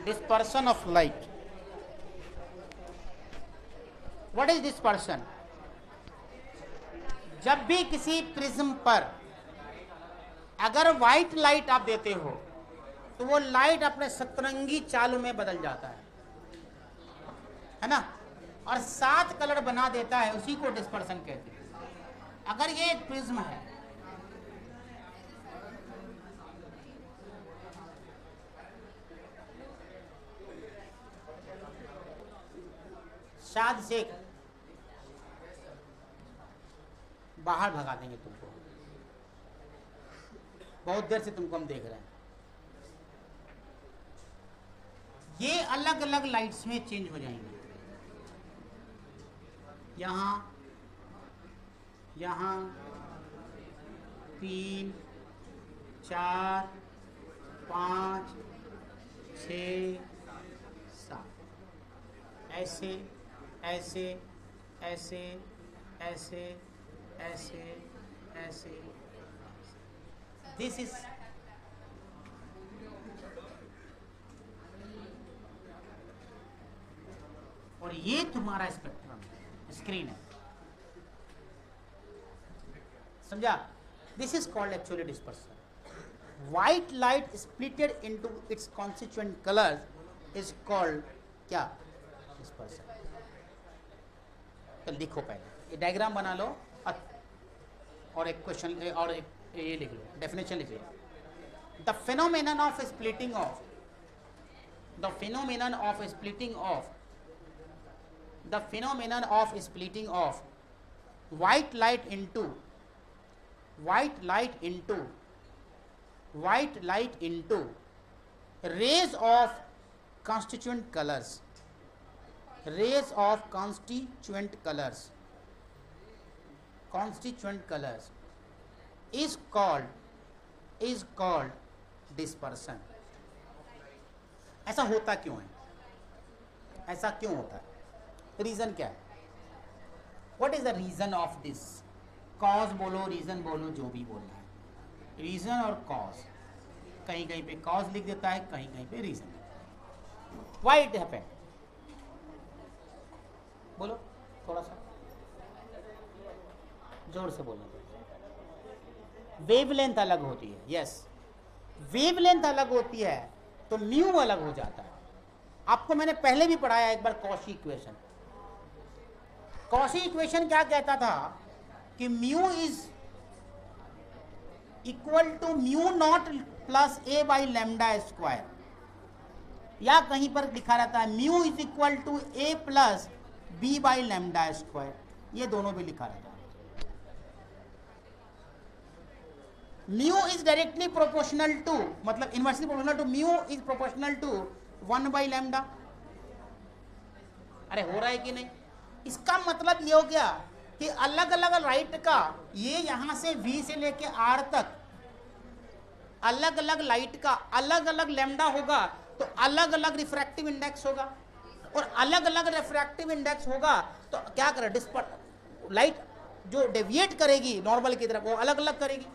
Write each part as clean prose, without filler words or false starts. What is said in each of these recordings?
dispersion of light. What is dispersion? जब भी किसी प्रिज्म पर अगर व्हाइट लाइट आप देते हो तो वो लाइट अपने सतरंगी चाल में बदल जाता है ना, और 7 कलर बना देता है, उसी को डिस्पर्सन कहते हैं। अगर ये एक प्रिज्म है, शाद से बाहर भगा देंगे तुमको, बहुत देर से तुमको हम देख रहे हैं। ये अलग अलग लाइट्स में चेंज हो जाएंगे, यहाँ यहाँ 3 4 5 6 7 ऐसे ऐसे ऐसे ऐसे ऐसे ऐसे। दिस इज और ये तुम्हारा स्पेक्ट्रम स्क्रीन है, समझा? This is called actually dispersion. White light splitted into its constituent colours is called क्या? डिस्पर्सन। तो लिखो पहले, ये डायग्राम बना लो और एक क्वेश्चन और एक ये लिख लो, डेफिनेशन लिख लो। The phenomenon of splitting of the phenomenon of splitting of white light into rays of constituent colors is called dispersion। ऐसा होता क्यों है? ऐसा क्यों होता है? रीजन क्या है? What is the reason of this? Cause बोलो, रीजन बोलो, जो भी बोलना है। रीजन और कॉज, कहीं कहीं पे कॉज लिख देता है, कहीं कहीं पे रीजन। Why it happened? बोलो थोड़ा सा जोर से बोलो। वेवलेंथ अलग होती है, यस। वेवलेंथ अलग होती है तो म्यू अलग हो जाता है। आपको मैंने पहले भी पढ़ाया एक बार कॉशी इक्वेशन। कॉशी इक्वेशन क्या कहता था कि mu is equal to mu naught plus A by lambda square, या कहीं पर लिखा रहता है mu is equal to A plus B by lambda square, ये दोनों भी लिखा रहता है। Mu is directly proportional to, मतलब inversely proportional to, mu is proportional to 1 by lambda. अरे हो रहा है कि नहीं? इसका मतलब ये हो गया कि अलग अलग लाइट का, ये यहां से V से लेके R तक अलग अलग लाइट का अलग अलग लैम्डा होगा, तो अलग अलग रिफ्रैक्टिव इंडेक्स होगा, और अलग अलग रिफ्रैक्टिव इंडेक्स होगा तो क्या करे? लाइट जो डेविएट करेगी नॉर्मल की तरफ वो अलग अलग करेगी।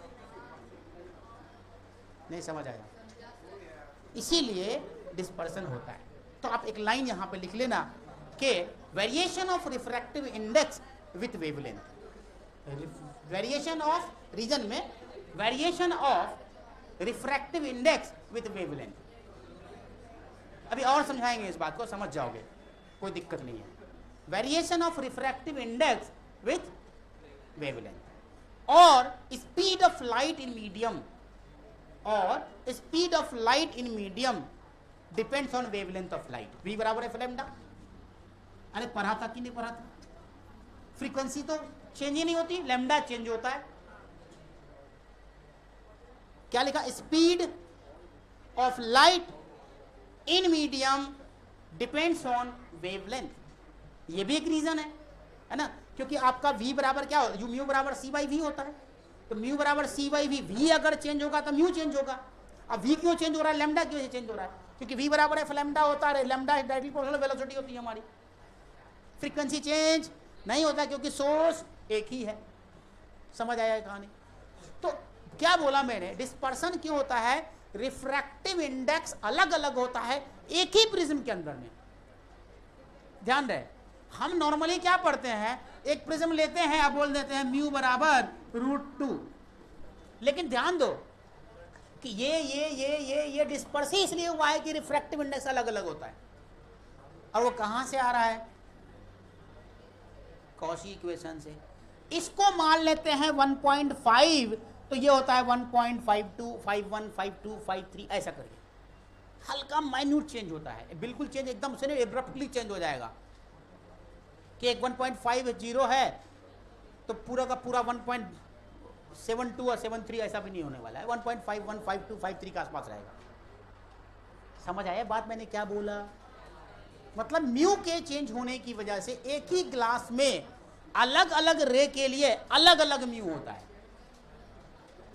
नहीं समझ आया? इसीलिए डिस्पर्सन होता है। तो आप एक लाइन यहां पे लिख लेना कि variation of refractive index with wavelength, variation of region में variation of refractive index with wavelength. अभी और समझाएंगे इस बात को, समझ जाओगे, कोई दिक्कत नहीं है। Variation of refractive index with wavelength और speed of light in medium, और speed of light in medium depends on wavelength of light. V बराबर है लैम्डा। अरे पढ़ा था कि नहीं पढ़ा था? फ्रीक्वेंसी तो चेंज ही नहीं होती, लैम्डा चेंज होता है। क्या लिखा? Speed of light in medium depends on wavelength. ये भी एक रीजन है ना, क्योंकि आपका V बराबर क्या हो, म्यू बराबर C बाई V होता है, तो म्यू बराबर C बाई V, V अगर चेंज होगा तो म्यू चेंज होगा। अब V क्यों चेंज हो रहा है? लैम्डा क्यों चेंज हो रहा है? क्योंकि V बराबर है लैम्डा होता है, लैम्डा डायरेक्टली प्रोपोर्शनल वेलोसिटी होती है हमारी। फ्रीक्वेंसी चेंज नहीं होता क्योंकि सोर्स एक ही है। समझ आया कहानी? तो क्या बोला मैंने, डिस्पर्सन क्यों होता है, रिफ्रैक्टिव इंडेक्स अलग अलग होता है एक ही प्रिज्म के अंदर में। ध्यान रहे, हम नॉर्मली क्या पढ़ते हैं, एक प्रिज्म लेते हैं, आप बोल देते हैं म्यू बराबर √2, लेकिन ध्यान दो कि ये डिस्पर्स ही इसलिए हुआ है कि रिफ्रैक्टिव इंडेक्स अलग अलग होता है। और वो कहां से आ रहा है, कॉशी इक्वेशन से। इसको मान लेते हैं 1.5, तो ये होता है 1.52, 51, 52, 53, ऐसा करके हल्का माइन्यूट चेंज होता है, बिल्कुल चेंज एकदम से नहीं, एब्रप्टली चेंज हो जाएगा कि एक 1.50 है तो पूरा का पूरा 1.72 और 73 ऐसा भी नहीं होने वाला है, 1.51, 52, 53 के आसपास रहेगा। समझ आया बात मैंने क्या बोला, मतलब म्यू के चेंज होने की वजह से एक ही ग्लास में अलग अलग रे के लिए अलग अलग म्यू होता है।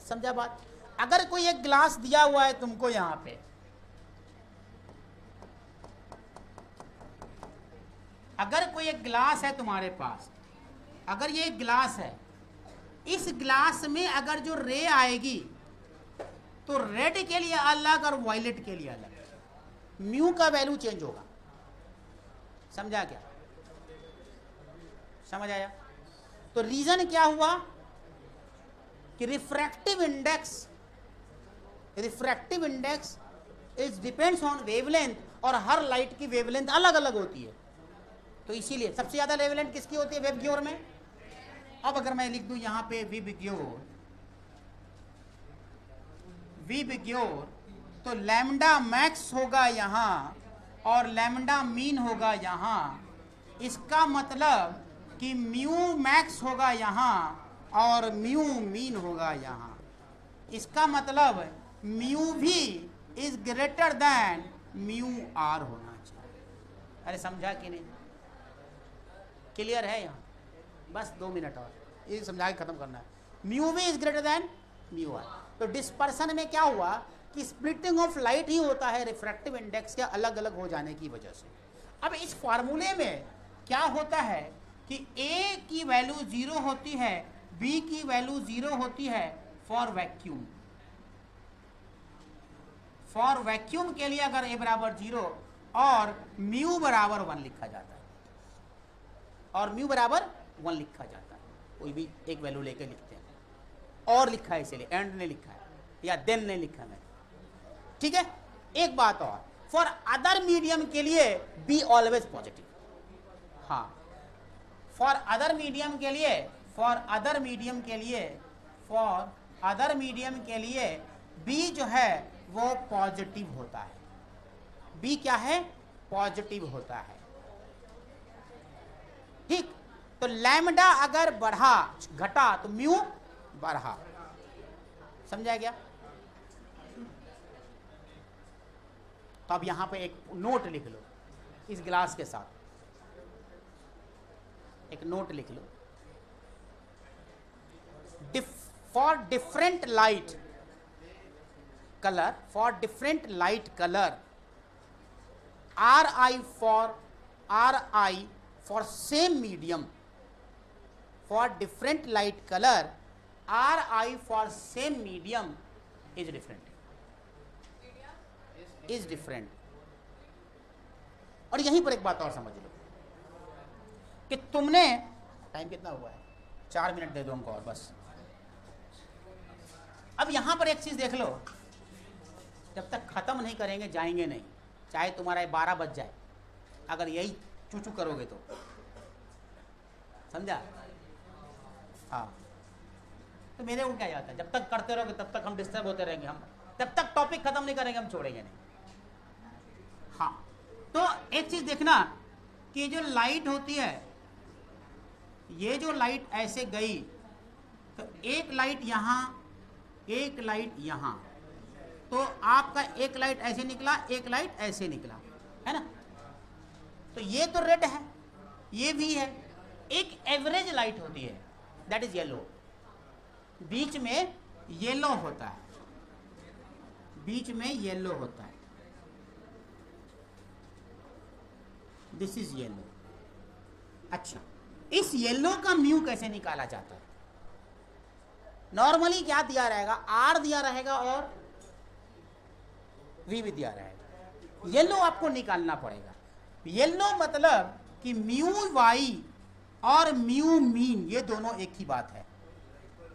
समझा बात। अगर कोई एक ग्लास दिया हुआ है तुमको यहां पे, अगर कोई एक ग्लास है तुम्हारे पास, अगर ये एक ग्लास है, इस ग्लास में अगर जो रे आएगी तो रेड के लिए अलग और वायलेट के लिए अलग, म्यू का वैल्यू चेंज होगा। समझा क्या, समझ आया। तो रीजन क्या हुआ कि refractive index is depends on wavelength, और हर लाइट की वेवलेंथ अलग अलग होती है। तो इसीलिए सबसे ज्यादा वेवलेंथ किसकी होती है वेबग्योर में। अब अगर मैं लिख दूं यहां पे विबग्योर, तो लैम्डा मैक्स होगा यहां और लैम्डा मीन होगा यहां। इसका मतलब कि म्यू मैक्स होगा यहां और म्यू मीन होगा यहां। इसका मतलब mu V is greater than mu R होना चाहिए। अरे समझा कि नहीं, क्लियर है यहाँ, बस 2 मिनट और ये समझा के खत्म करना है। Mu V is greater than mu R. तो डिस्पर्सन में क्या हुआ कि स्प्लिटिंग ऑफ लाइट ही होता है रिफ्रैक्टिव इंडेक्स के अलग अलग हो जाने की वजह से। अब इस फार्मूले में क्या होता है कि A की वैल्यू 0 होती है, B की वैल्यू 0 होती है फॉर वैक्यूम। फॉर वैक्यूम के लिए अगर A बराबर 0 और म्यू बराबर 1 लिखा जाता है, और म्यू बराबर 1 लिखा जाता है, कोई भी एक वैल्यू लेकर लिखते हैं, और लिखा है इसीलिए, एंड ने लिखा है या देन ने लिखा है, ठीक है। एक बात और, फॉर अदर मीडियम के लिए बी ऑलवेज पॉजिटिव। हाँ, फॉर अदर मीडियम के लिए बी जो है वो पॉजिटिव होता है। बी क्या है, पॉजिटिव होता है, ठीक। तो लैम्डा अगर बढ़ा घटा तो म्यू बढ़ा। समझा गया। तो अब यहां पे एक नोट लिख लो, इस ग्लास के साथ एक नोट लिख लो। For different light colour RI for same medium, for different light color RI for same medium is different। और यहीं पर एक बात और समझ लो कि तुमने, टाइम कितना हुआ है, 4 मिनट दे दो हमको और बस। अब यहां पर एक चीज देख लो, जब तक खत्म नहीं करेंगे जाएंगे नहीं, चाहे तुम्हारा 12 बज जाए, अगर यही चूचू करोगे तो। समझा। हाँ, तो मेरे को क्या जाता है, जब तक करते रहोगे तब तक हम डिस्टर्ब होते रहेंगे, हम जब तक टॉपिक खत्म नहीं करेंगे हम छोड़ेंगे नहीं। हाँ, तो एक चीज देखना कि जो लाइट होती है, ये जो लाइट ऐसे गई, तो एक लाइट यहां, एक लाइट यहां, तो आपका एक लाइट ऐसे निकला, एक लाइट ऐसे निकला, है ना। तो ये तो रेड है, ये भी है। एक एवरेज लाइट होती है, दैट इज येलो, बीच में येलो होता है, बीच में येलो होता है, दिस इज येलो। अच्छा, इस येलो का म्यू कैसे निकाला जाता है, नॉर्मली क्या दिया रहेगा, आर दिया रहेगा और वी भी दिया रहेगा। येलो आपको निकालना पड़ेगा। येलो मतलब कि म्यू वाई और म्यू मीन ये दोनों एक ही बात है,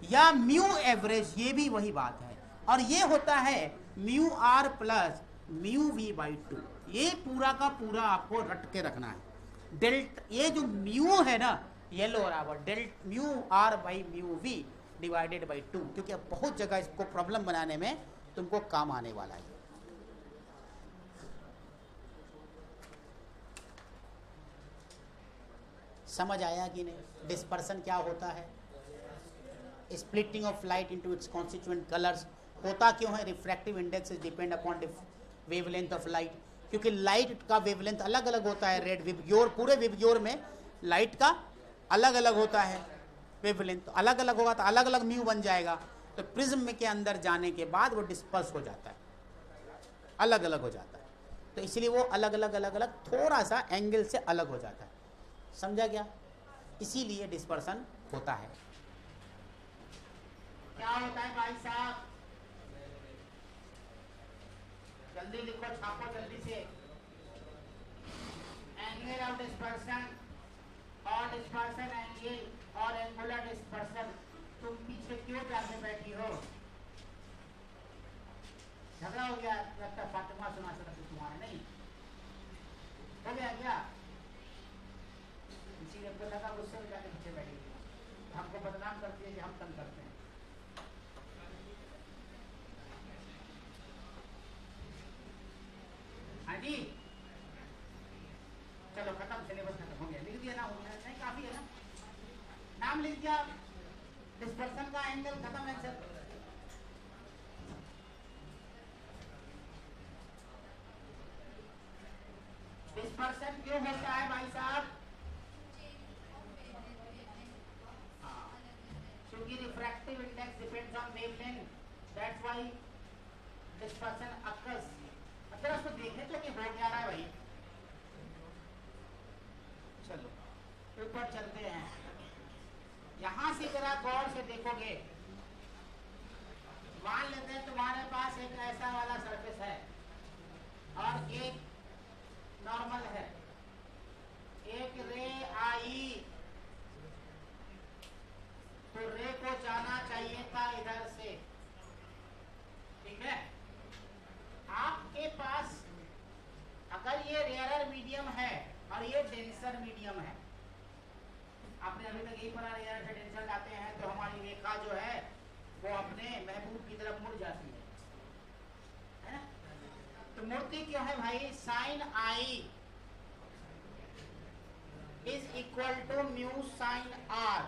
या म्यू एवरेज ये भी वही बात है, और ये होता है mu R plus mu V by 2। ये पूरा का पूरा आपको रट के रखना है। डेल्ट ये जो म्यू है ना येलो बराबर delta mu R by mu V divided by 2, क्योंकि अब बहुत जगह इसको प्रॉब्लम बनाने में तुमको काम आने वाला है। समझ आया कि नहीं? डिस्पर्सन क्या होता है, splitting of light into its constituent colours होता क्यों है? Refractive index is depend upon wavelength of light, क्योंकि लाइट का वेवलेंथ अलग अलग होता है। रेड विबग्योर, पूरे विबग्योर में लाइट का अलग अलग होता है वेवलेंथ, तो अलग अलग होगा तो अलग अलग म्यू बन जाएगा। तो प्रिज्म के अंदर जाने के बाद वो डिस्पर्स हो जाता है, अलग अलग हो जाता है, तो इसलिए वो अलग अलग थोड़ा सा एंगल से अलग हो जाता है। समझा क्या? इसीलिए डिस्पर्सन होता है। क्या होता है भाई साहब? जल्दी लिखो, छापो जल्दी से। एंगल ऑफ डिस्पर्सन और डिस्पर्सन एंगल और एंगुलर डिस्पर्सन। तुम पीछे क्यों जाके बैठी हो? झगड़ा हो गया लगता है, फातिमा सुना सकती तुम्हारा नहीं हो गया क्या? इसीलिए हमको लगा गुस्से में जाके पीछे बैठी, हमको बदनाम करती है कि हम तंग करते हैं। हाँ जी, चलो खत्म, सिलेबस खत्म हो गया। लिख दिया ना? हो गया नहीं? काफी है ना? नाम लिख दिया, डिस्पर्सन का एंगल खत्म है सर। डिस्पर्सन क्यों होता है भाई साहब? क्योंकि refractive index depends on wavelength, that's why dispersion occurs. अच्छा उसको देखें तो कि हो क्या रहा है भाई। चलो ऊपर चलते हैं, यहां से जरा गौर से देखोगे, मान लेते हैं तुम्हारे पास एक ऐसा वाला सरफेस है और एक नॉर्मल है, एक रे आई तो रे को जाना चाहिए था इधर से, ठीक है? आपके पास अगर ये रेयरर मीडियम है और ये डेंसर मीडियम है, आपने अभी तक यही पढ़ा रेयर से डेंसर लाते हैं तो हमारी रेखा जो है वो अपने महबूब की तरफ मुड़ जाती है ना? तो मुड़ती क्यों है भाई? Sine i is equal to mu sine r,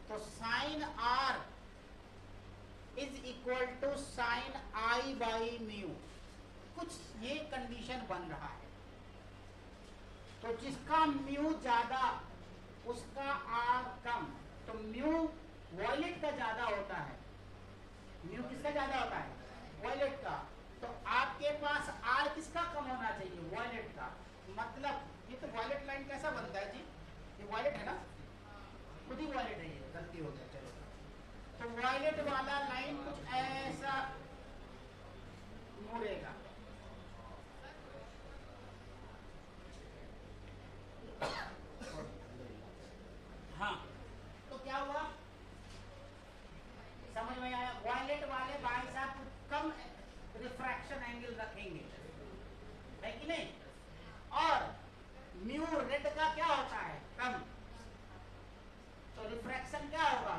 तो sine r is equal to sine i by mu. कुछ ये कंडीशन बन रहा है, तो जिसका म्यू ज्यादा उसका आर कम, तो म्यू वॉयलेट का ज्यादा होता है। म्यू किसका ज्यादा होता है? वॉयलेट का। तो आपके पास आर किसका कम होना चाहिए? वॉयलेट का। मतलब ये तो वॉयलेट लाइन कैसा बनता है जी? ये वॉयलेट है ना, खुद ही वॉयलेट है, ये गलती हो गया। चलो तो वॉयलेट वाला लाइन कुछ ऐसा मुड़ेगा, हाँ तो क्या हुआ? समझ में आया? वॉयलेट वाले भाई साहब कम रिफ्रैक्शन एंगल रखेंगे, है कि नहीं? और म्यू रेड का क्या होता है? कम, तो रिफ्रैक्शन क्या होगा?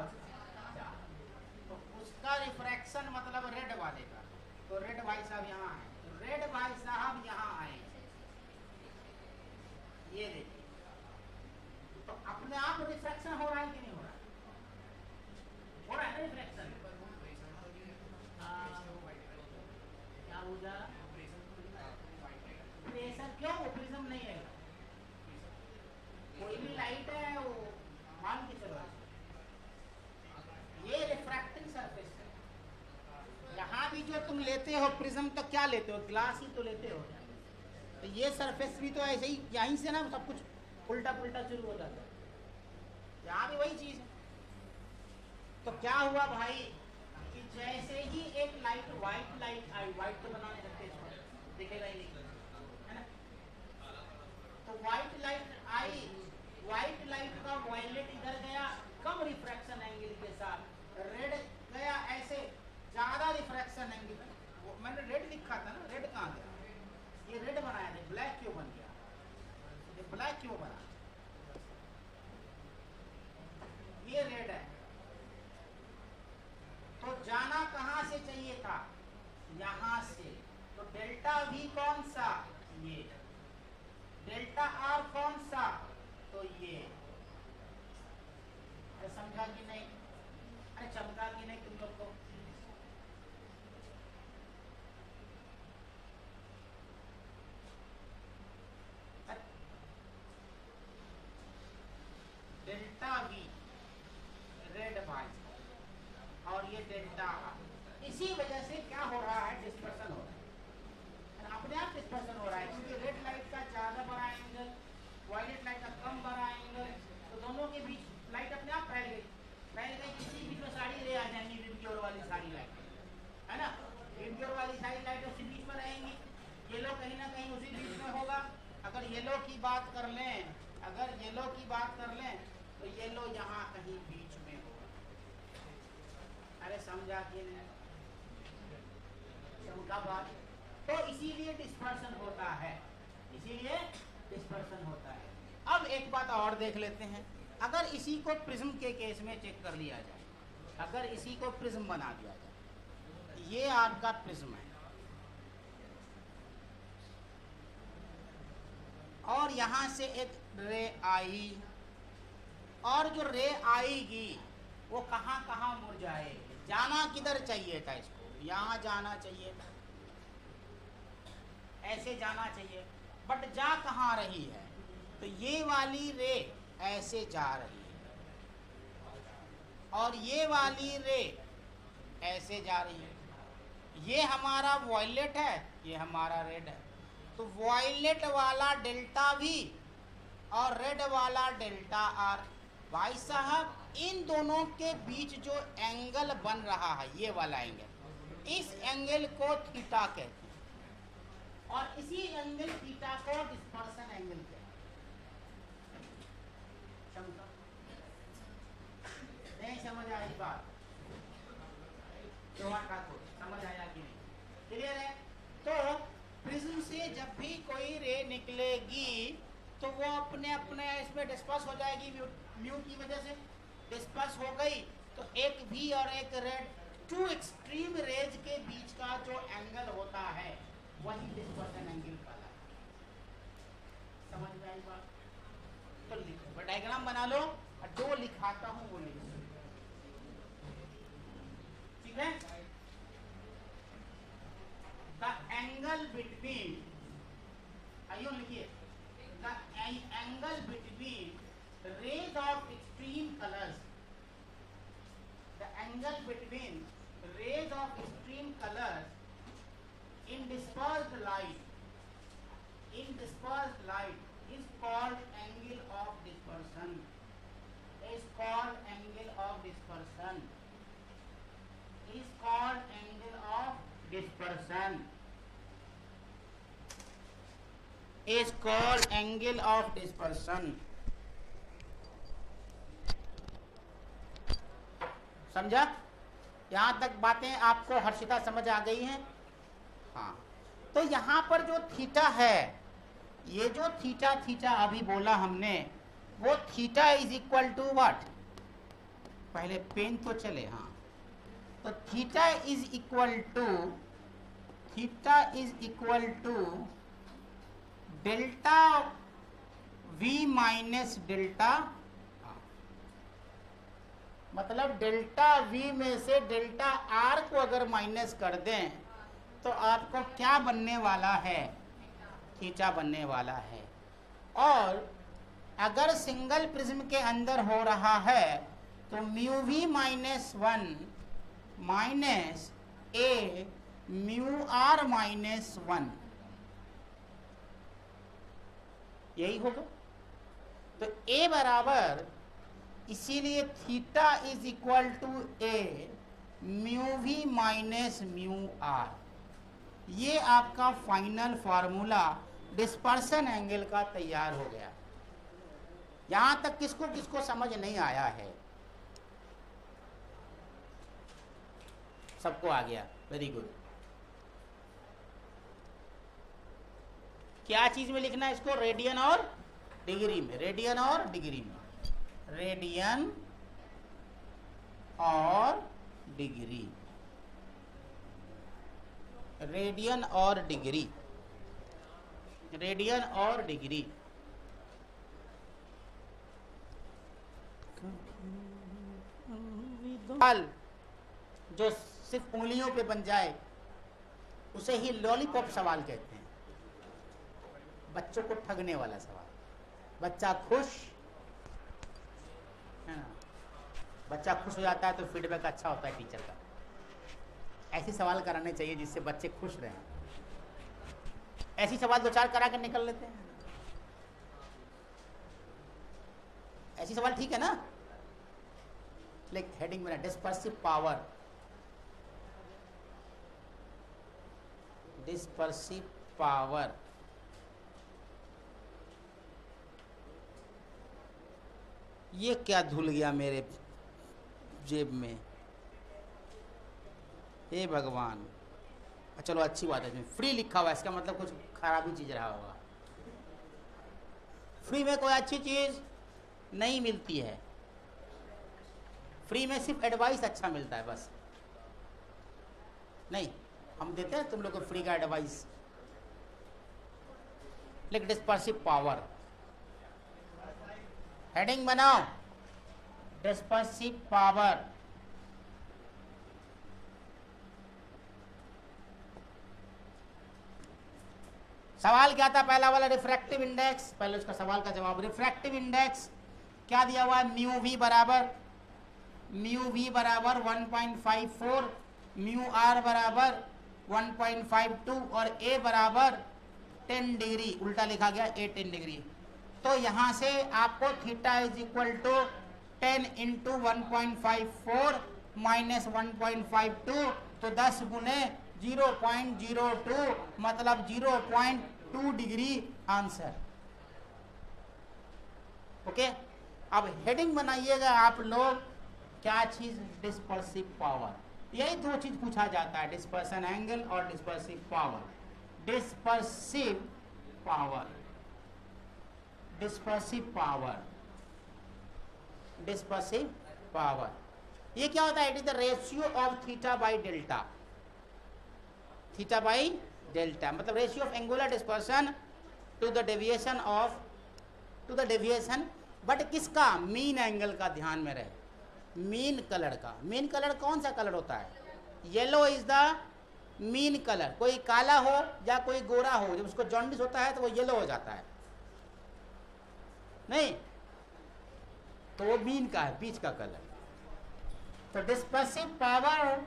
तो उसका रिफ्रैक्शन मतलब रेड वाले का, तो रेड भाई साहब यहाँ आए, तो रेड भाई साहब यहाँ आए, ये देखिए, तो अपने आप रिफ्रैक्शन हो रहा है कि नहीं हो रहा है? हो रहा है ना रिफ्रैक्शन? क्या हो जा? प्रेशर क्यों? वो प्रिज्म नहीं है, कोई भी लाइट है वो मान के चलो, ये रिफ्रैक्टिंग सरफेस है। यहाँ भी जो तुम लेते हो प्रिज्म तो क्या लेते हो? ग्लास ही तो लेते हो। तो ये सरफेस भी तो ऐसे ही, यहीं से ना सब कुछ उल्टा पुल्टा शुरू हो जाता है, यहाँ भी वही चीज है। तो क्या हुआ भाई कि जैसे ही एक लाइट व्हाइट लाइट आई, व्हाइट तो बना नहीं सकते, दिखेगा ही नहीं, है ना? तो व्हाइट लाइट आई, व्हाइट लाइट का वायलेट इधर गया कम रिफ्रैक्शन एंगल के साथ, रेड गया ऐसे ज्यादा रिफ्रैक्शन एंगल। मैंने रेड लिखा था ना, रेड कहाँ गया? ये रेड बनाया था, ब्लैक क्यों बन गया? ये ब्लैक क्यों बना? ये रेड है, तो जाना कहां से चाहिए था? यहां से। तो डेल्टा V कौन सा? ये। डेल्टा R कौन सा? तो ये। अरे समझा कि नहीं? अरे चमका कि नहीं तुम लोग को? डेल्टा V रेड भाई, और ये डेल्टा R। इसी वजह से क्या हो रहा है? डिस्पर्सन हो रहा है, अपने आप डिस्पर्सन हो रहा है, क्योंकि रेड लाइट का ज्यादा बड़ा एंगल, वायलेट लाइट का कम बड़ा एंगल, तो दोनों के बीच लाइट अपने आप फैल गई। किसी बीच में सारी रे आ जाएंगी, विबग्योर वाली सारी लाइट, है ना? विबग्योर वाली सारी लाइट उसी बीच में रहेंगी, येलो कहीं ना कहीं उसी बीच में होगा। अगर येलो की बात कर लें, तो येलो यहाँ कहीं बीच में होगा। अरे समझा कि नहीं? समझा बात? तो इसीलिए डिस्पर्सन होता है, अब एक बात और देख लेते हैं। अगर इसी को प्रिज्म के केस में चेक कर लिया जाए, अगर इसी को प्रिज्म बना दिया जाए, ये आपका प्रिज्म है और यहां से एक रे आई, और जो रे आएगी वो कहां कहां मुड़ जाएगी? जाना किधर चाहिए था इसको? यहां जाना चाहिए था, ऐसे जाना चाहिए, बट जा कहां रही है? तो ये वाली रे ऐसे जा रही है, और ये वाली रे ऐसे जा रही है। ये हमारा वॉयलेट है, ये हमारा रेड है। तो वॉयलेट वाला डेल्टा V और रेड वाला डेल्टा R, भाई साहब इन दोनों के बीच जो एंगल बन रहा है, ये वाला एंगल, इस एंगल को थीटा कहते हैं, और इसी एंगल थीटा को डिस्पर्सन एंगल कहते हैं। नहीं समझ आई बात? समझ आया कि नहीं? क्लियर है? तो प्रिज्म से जब भी कोई रे निकलेगी तो वो अपने अपने इसमें डिस्पर्स हो जाएगी, म्यू की वजह से डिस्पर्स हो गई। तो एक V और एक रेड, टू एक्सट्रीम रेज के बीच का जो एंगल होता है वही डिस्पर्सन एंगल कहलाता है। समझ में आई बात? तो लिखो, डायग्राम बना लो, और जो लिखाता हूं वो लिखो, ठीक है? द एंगल बिटवीन, आइयो लिखिए, the angle between rays of extreme colours, the angle between rays of extreme colors in dispersed light is called angle of dispersion, is called angle of dispersion, is called angle of dispersion, is called angle of dispersion। समझा? यहाँ तक बातें आपको हर्षिता समझ आ गई हैं? हाँ। तो यहाँ पर जो थीटा है, ये जो थीटा थीटा अभी बोला हमने, वो theta is equal to what? पहले पेन तो चले, हाँ। तो theta is equal to delta V minus delta, मतलब डेल्टा V में से डेल्टा R को अगर माइनस कर दें तो आपको क्या बनने वाला है? थीटा बनने वाला है। और अगर सिंगल प्रिज्म के अंदर हो रहा है तो mu V minus 1 minus A mu R minus 1, यही होगा। तो A बराबर इसीलिए theta is equal to A mu V minus mu R. ये आपका फाइनल फार्मूला डिस्पर्शन एंगल का तैयार हो गया। यहां तक किसको किसको समझ नहीं आया है? सबको आ गया, वेरी गुड। क्या चीज में लिखना है इसको? रेडियन और डिग्री में, रेडियन और डिग्री में, रेडियन और डिग्री, रेडियन और डिग्री, रेडियन और डिग्री। जो सिर्फ उंगलियों पे बन जाए उसे ही लॉलीपॉप सवाल कहते हैं। बच्चों को ठगने वाला सवाल। बच्चा खुश है ना, बच्चा खुश हो जाता है तो फीडबैक अच्छा होता है टीचर का। ऐसे सवाल कराने चाहिए जिससे बच्चे खुश रहें। ऐसी सवाल दो चार करा कर निकल लेते हैं। ऐसी सवाल ठीक है ना? लेकिन हेडिंग में डिस्पर्सिव पावर, डिस्पर्सिव पावर। ये क्या धुल गया मेरे जेब में, हे भगवान। चलो अच्छी बात है, फ्री लिखा हुआ है, इसका मतलब कुछ खराबी चीज रहा होगा। फ्री में कोई अच्छी चीज नहीं मिलती है। फ्री में सिर्फ एडवाइस अच्छा मिलता है बस। नहीं, हम देते हैं तुम लोग को फ्री का एडवाइस। लिख डिस्पर्सिव पावर, हेडिंग बनाओ डिस्पर्सिव पावर। सवाल क्या था पहला वाला? Refractive index. पहले उसका सवाल का जवाब। रिफ्रैक्टिव इंडेक्स क्या दिया हुआ है? म्यू वी बराबर 1.54, म्यू आर बराबर 1.52 और ए बराबर 10 डिग्री। उल्टा लिखा गया, ए 10 डिग्री। तो यहां से आपको theta is equal to 10 into 1.54 minus 1.52, तो 10 गुने 0.02 मतलब 0.2 डिग्री आंसर। ओके, अब हेडिंग बनाइएगा आप लोग। क्या चीज? Dispersive power. यही दो चीज पूछा जाता है, डिस्पर्सन एंगल और dispersive power. Dispersive power, dispersive power, dispersive power. ये क्या होता है? It is the ratio of theta by delta. Theta by delta मतलब ratio of angular dispersion to the deviation of, to the deviation, but किसका? Mean angle का ध्यान में रहे। मीन कलर का। मीन कलर कौन सा कलर होता है? Yellow is the mean colour. कोई काला हो या कोई गोरा हो, जब उसको जॉन्डिस होता है तो वो येलो हो जाता है, नहीं तो वो मीन का है, बीच का कलर। तो डिस्पर्सिव पावर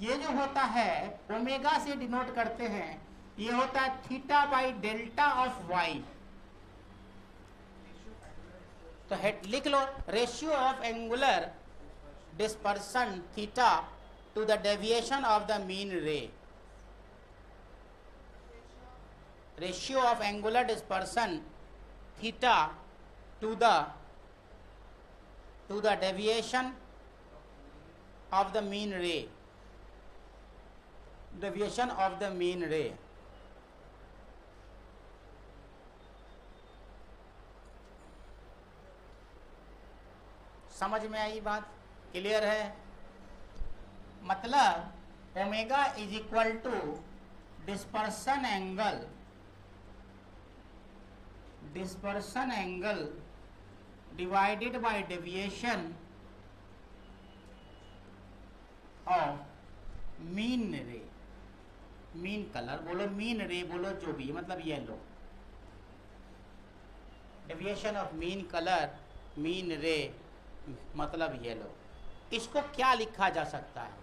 ये जो होता है ओमेगा से डिनोट करते हैं। ये होता है theta by delta of Y. तो लिख लो, ratio of angular dispersion theta to the deviation of the mean ray. Ratio of angular dispersion theta to the deviation of the mean ray. Deviation of the mean ray. समझ में आई बात? Clear है? मतलब omega is equal to dispersion angle divided by deviation of mean ray. Mean colour बोलो, mean ray बोलो, जो भी मतलब yellow. Deviation of mean colour, mean ray मतलब येलो। इसको क्या लिखा जा सकता है?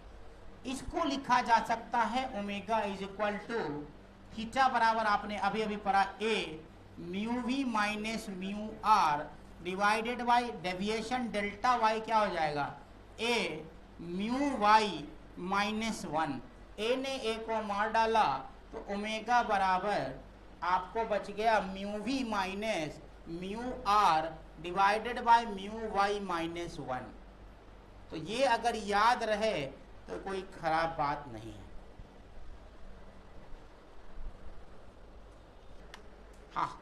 इसको लिखा जा सकता है omega is equal to theta बराबर आपने अभी अभी पढ़ा A mu V minus mu R divided by deviation delta Y क्या हो जाएगा, A mu Y minus 1। A ने ए को मार डाला तो ओमेगा बराबर आपको बच गया mu V minus mu R divided by mu Y minus 1। तो ये अगर याद रहे तो कोई खराब बात नहीं है। हाँ,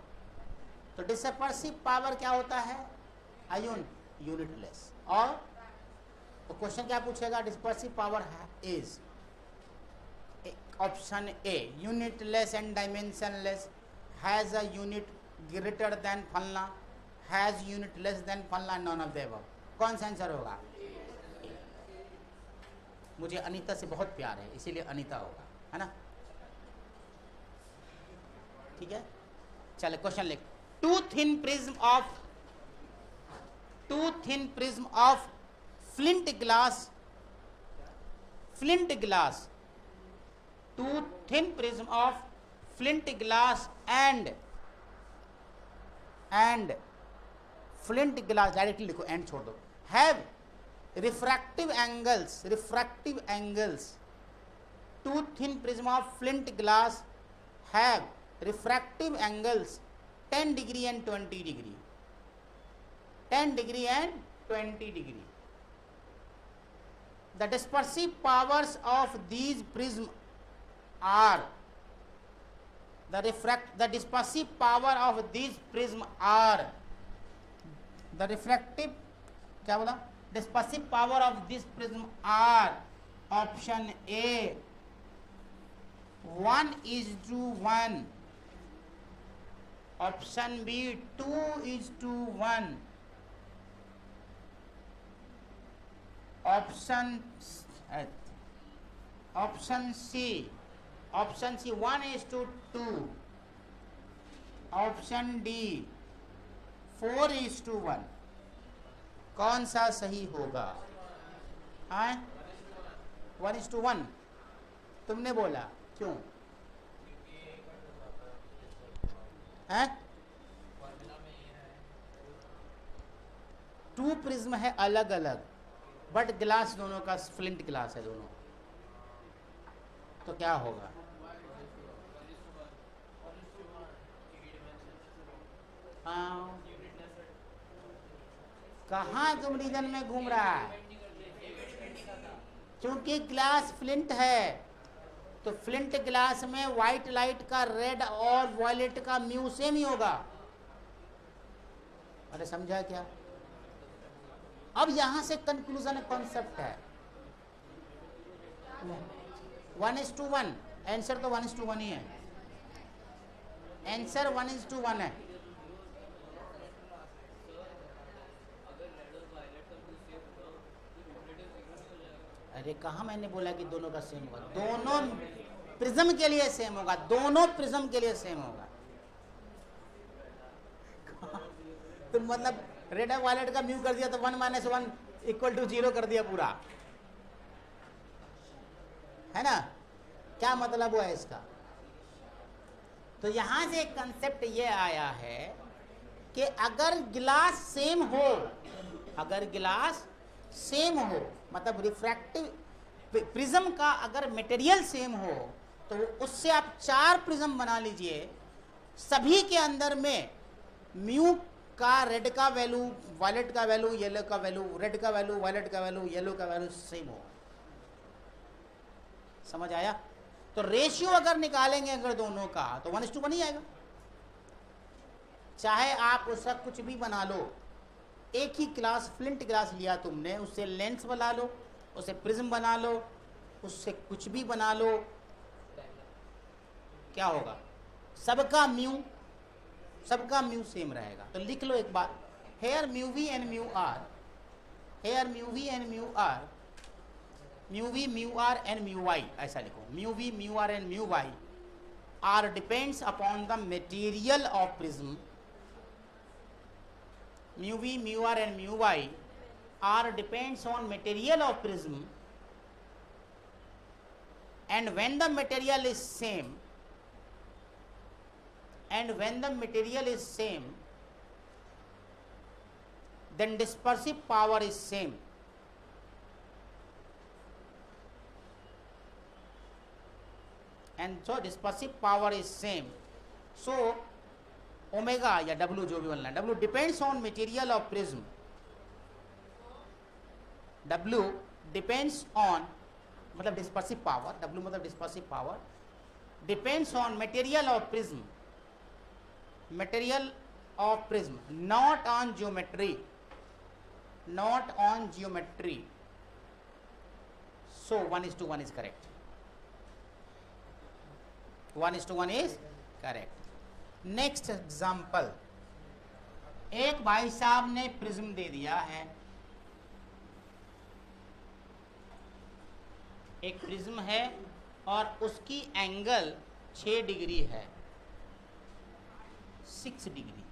तो डिस्पर्सिव पावर क्या होता है, आयन यूनिटलेस। और तो क्वेश्चन क्या पूछेगा, dispersive power is option A unitless and dimensionless, has a unit greater than फलना, हैज यूनिट लेस देन फलना, नॉन ऑफ द अबव। कौन सा आंसर होगा? मुझे अनीता से बहुत प्यार है इसीलिए अनीता होगा, है ना? ठीक है, चले क्वेश्चन लिख। Two thin prism of flint glass, two thin prism of flint glass and flint glass, directly लिखो, एंड छोड़ दो, have refractive angles, two thin prism of flint glass have refractive angles 10 degree and 20 degree, 10 degree and 20 degree. The dispersive powers of these prism are, the dispersive power of these prism are, the refractive, क्या बोला, dispersive power of this prism are option A 1:1, option B 2:1, option C 1:2, option D 4:1। कौन सा सही होगा? 1:1 तुमने बोला, क्यों है? 2 प्रिज्म है अलग अलग, बट ग्लास दोनों का फ्लिंट ग्लास है दोनों, तो क्या होगा? हाँ, कहाँ तुम रीजन में घूम रहा है? क्योंकि ग्लास फ्लिंट है, तो फ्लिंट ग्लास में व्हाइट लाइट का रेड और वॉयलेट का म्यू सेम ही होगा। अरे समझा क्या? अब यहां से कंक्लूजन कॉन्सेप्ट है 1:1, आंसर तो 1:1 ही है, आंसर 1:1 है। अरे कहाँ मैंने बोला कि दोनों का सेम होगा? दोनों प्रिज्म के लिए सेम होगा, दोनों प्रिज्म के लिए सेम होगा। तो मतलब रेड और वायलेट का म्यू कर दिया तो 1 - 1 = 0 कर दिया पूरा, है ना? क्या मतलब हुआ इसका? तो यहां से एक कंसेप्ट ये आया है कि अगर गिलास सेम हो, अगर गिलास सेम हो, मतलब रिफ्रैक्टिव प्रिज्म का अगर मटेरियल सेम हो, तो उससे आप 4 प्रिज्म बना लीजिए, सभी के अंदर में म्यू का रेड का वैल्यू, वायलेट का वैल्यू, येलो का वैल्यू, रेड का वैल्यू, वायलेट का वैल्यू, येलो का वैल्यू सेम हो। समझ आया? तो रेशियो अगर निकालेंगे अगर दोनों का, तो 1:1 ही आएगा। चाहे आप उसका कुछ भी बना लो, एक ही ग्लास फ्लिंट ग्लास लिया तुमने, उससे लेंस बना लो, उससे प्रिज्म बना लो, उससे कुछ भी बना लो, क्या होगा? सबका म्यू सेम रहेगा। तो लिख लो एक बार, here mu V and mu R, here mu V and mu R, mu V mu R and mu Y, ऐसा लिखो, mu V mu R and mu Y are depends upon the material of prism, mu v mu r and mu y are depends on material of prism, and when the material is same, then dispersive power is same. And so dispersive power is same. So omega या W जो भी बोलना है, W depends on material of prism. W depends on मतलब dispersive power, W मतलब dispersive power depends on material of prism, material of prism, not on geometry, not on geometry. So 1:1 is correct. 1:1 is correct. Next example, एक भाई साहब ने prism दे दिया है, एक prism है और उसकी एंगल 6 डिग्री है, 6 डिग्री,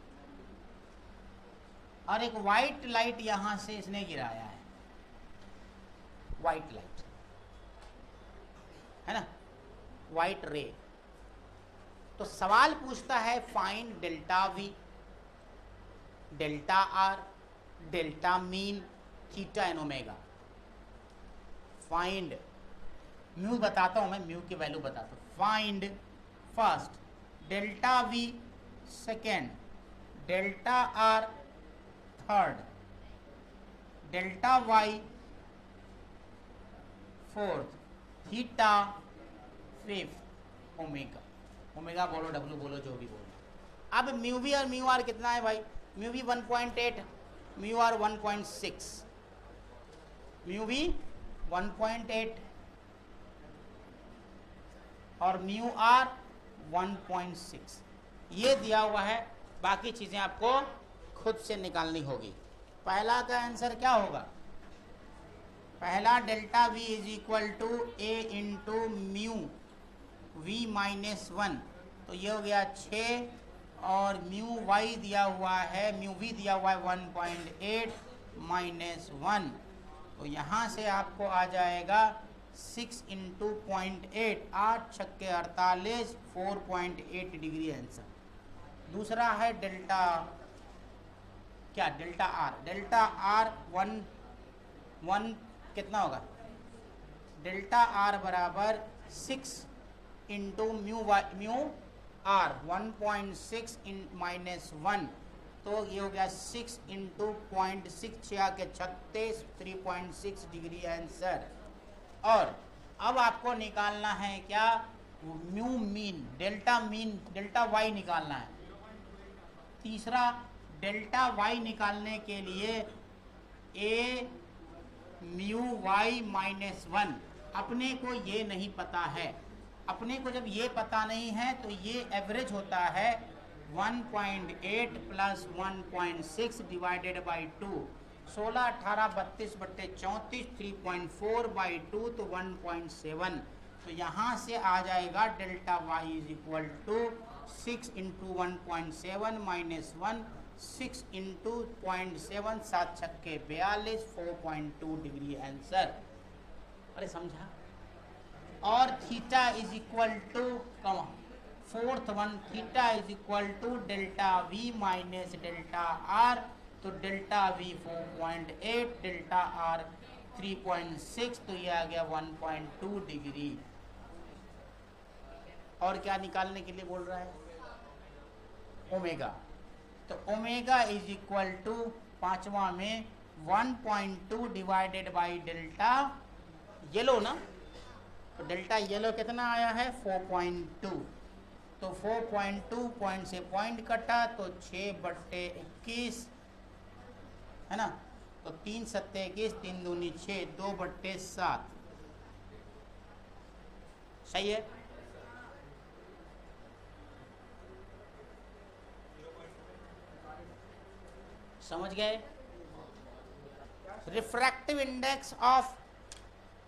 और एक वाइट लाइट यहां से इसने गिराया है, वाइट लाइट है ना, वाइट रे। तो सवाल पूछता है find delta V, delta R, delta mean, theta and omega. Find, mu बताता हूं मैं, म्यू की वैल्यू बताता हूं। Find first delta V, second delta R, third delta Y, fourth theta, fifth omega. Omega बोलो, डब्ल्यू बोलो, जो भी बोलो। अब म्यू वी और म्यू आर कितना है भाई? Mu V 1.8, mu R 1.6, mu V 1.8 और म्यू आर 1.6, ये दिया हुआ है। बाकी चीजें आपको खुद से निकालनी होगी। पहला का आंसर क्या होगा? पहला delta V is equal to A into mu V minus 1, तो ये हो गया 6, और म्यू वाई दिया हुआ है, म्यू वी दिया हुआ है 1.8 माइनस 1, तो यहाँ से आपको आ जाएगा 6 इंटू 0.8, 8 छक्के 48, 4.8 डिग्री आंसर। दूसरा है डेल्टा क्या? Delta R. डेल्टा आर 1 कितना होगा? डेल्टा आर बराबर 6 into mu R 1.6 in minus 1, तो ये हो गया 6 इंटू 0.6, 6 के 36, 3.6 डिग्री आंसर। और अब आपको निकालना है क्या? म्यू मीन, डेल्टा वाई निकालना है। तीसरा डेल्टा वाई निकालने के लिए ए म्यू वाई माइनस 1, अपने को ये नहीं पता है। अपने को जब ये पता नहीं है तो ये एवरेज होता है 1.8 प्लस 1.6 डिवाइडेड बाई 2, 16, 18, 32 बट्टे 34, 3.4 बाई 2, तो 1.7। तो यहाँ से आ जाएगा delta Y is equal to 6 into 1.7 minus 1, 6 into 0.7, 7 छक्के 42, 4.2 डिग्री आंसर। अरे समझा? और theta is equal to fourth one, theta is equal to delta V minus delta R, तो डेल्टा वी 4.8, डेल्टा आर 3.6, तो ये आ गया 1.2 डिग्री। और क्या निकालने के लिए बोल रहा है? ओमेगा। तो ओमेगा इज इक्वल टू पांचवा में 1.2 डिवाइडेड बाई डेल्टा येलो ना, तो डेल्टा येलो कितना आया है? 4.2, तो 4.2 पॉइंट से पॉइंट कटा तो 6/21 है ना, तो 3 सत्ते 21, 3 दूनी 6, 2/7 सही है। समझ गए? Refractive index of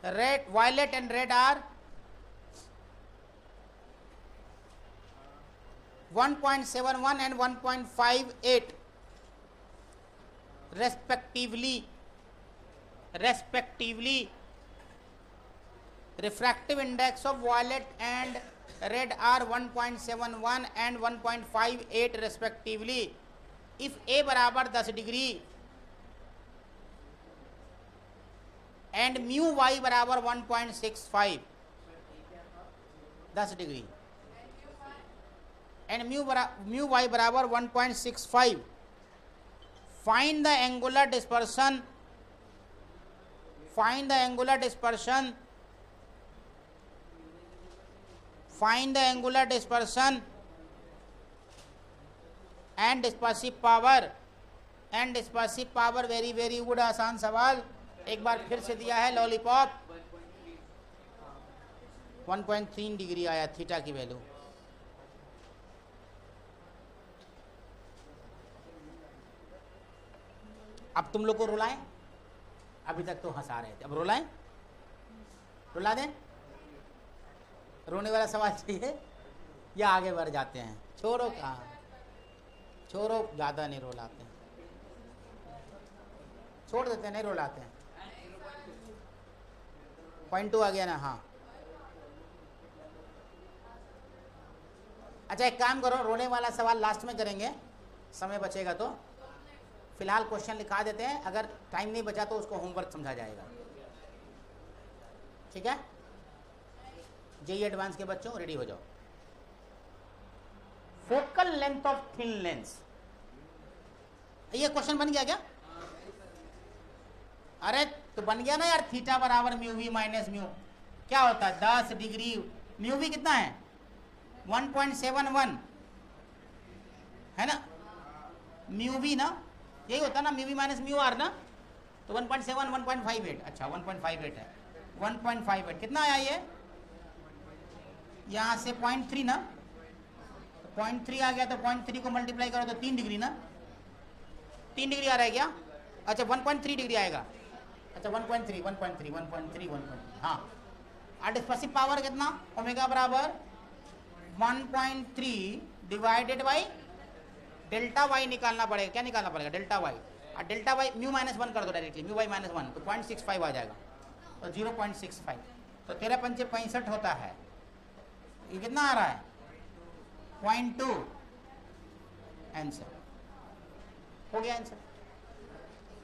red, violet and red are 1.71 and 1.58 respectively. Refractive index of violet and red are 1.71 and 1.58 respectively. If A बराबर 10 डिग्री एंड म्यू वाई बराबर 1.65 10 डिग्री एंड म्यू वाई बराबर 1.65 find the angular dispersion find the angular dispersion and dispersive power very very good आसान सवाल एक बार फिर से दिया है लॉलीपॉप 1.3 डिग्री आया थीटा की वैल्यू अब तुम लोग को रुलाएं अभी तक तो हंसा रहे थे अब रुलाएं रुला दें रोने वाला सवाल चाहिए या आगे बढ़ जाते हैं छोड़ो कहाँ छोड़ो ज़्यादा नहीं रुलाते छोड़ देते हैं नहीं रुलाते हैं पॉइंट 2 आ गया ना हाँ अच्छा एक काम करो रोने वाला सवाल लास्ट में करेंगे समय बचेगा तो फिलहाल क्वेश्चन लिखा देते हैं अगर टाइम नहीं बचा तो उसको होमवर्क समझा जाएगा ठीक है जेईई एडवांस के बच्चों रेडी हो जाओ focal length of thin lens ये क्वेश्चन बन गया क्या अरे तो बन गया ना यार थीटा बराबर म्यू वी माइनस म्यू क्या होता है 10 डिग्री म्यू वी कितना है 1.71 है ना म्यू वी ना यही होता ना mu V minus mu R ना तो 1.7 1.58 अच्छा 1.58 है 1.58 कितना आया ये यहाँ से 0.3 ना 0.3 आ गया तो 0.3 को मल्टीप्लाई करो तो 3 डिग्री ना 3 डिग्री आ रहा है क्या अच्छा 1.3 डिग्री आएगा अच्छा 1.3 हाँ और डिस्पर्सिव पावर कितना ओमेगा बराबर 1.3 डिवाइडेड बाई डेल्टा वाई निकालना पड़ेगा क्या निकालना पड़ेगा डेल्टा वाई और डेल्टा वाई म्यू -1 कर दो डायरेक्टली म्यू वाई -1 तो 0.65 आ जाएगा तो 0.65 तो 13×5 होता है ये कितना आ रहा है 0.2 आंसर हो गया आंसर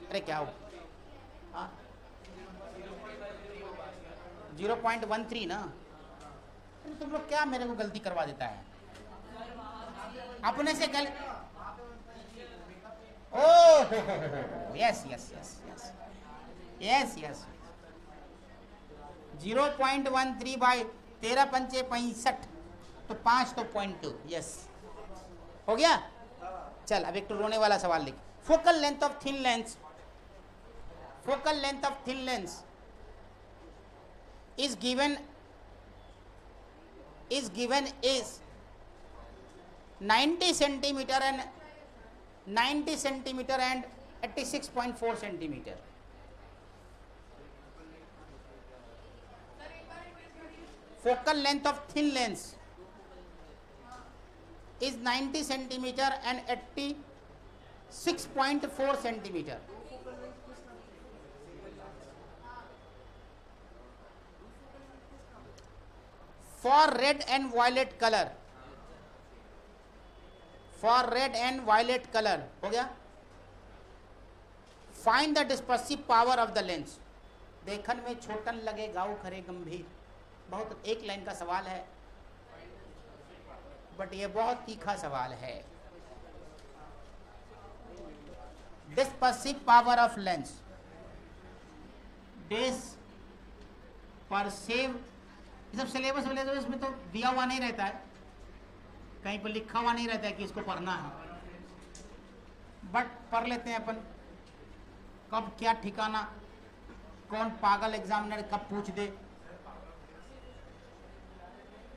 अरे क्या हो 0.13 ना तुम लोग क्या मेरे को गलती करवा देता है अपने से oh yes yes yes yes yes yes 0.13 by 13×5 तो 5 तो 0.2 यस हो गया चल अब एक तो रोने वाला सवाल लिख focal length of thin lens is given is 90 centimeter and 86.4 centimeter. Focal length of thin lens is 90 centimeter and 86.4 centimeter. For red and violet color हो गया find the dispersive power of the lens देखन में छोटन लगे गाँव खरे गंभीर बहुत एक line का सवाल है बट ये बहुत तीखा सवाल है dispersive power of lens dispersive ये सब सिलेबस में तो दिया हुआ नहीं रहता है कहीं पर लिखा हुआ नहीं रहता है कि इसको पढ़ना है बट पढ़ लेते हैं अपन कब क्या ठिकाना कौन पागल एग्जामिनर कब पूछ दे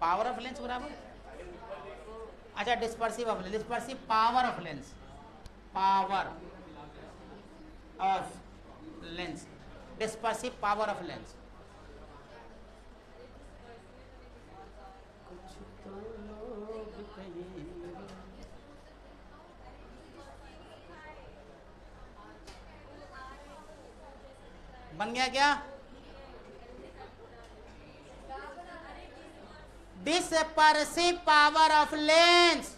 पावर ऑफ लेंस बराबर अच्छा dispersive power of lens dispersive power of lens बन गया क्या डिस्पर्सिव पावर ऑफ लेंस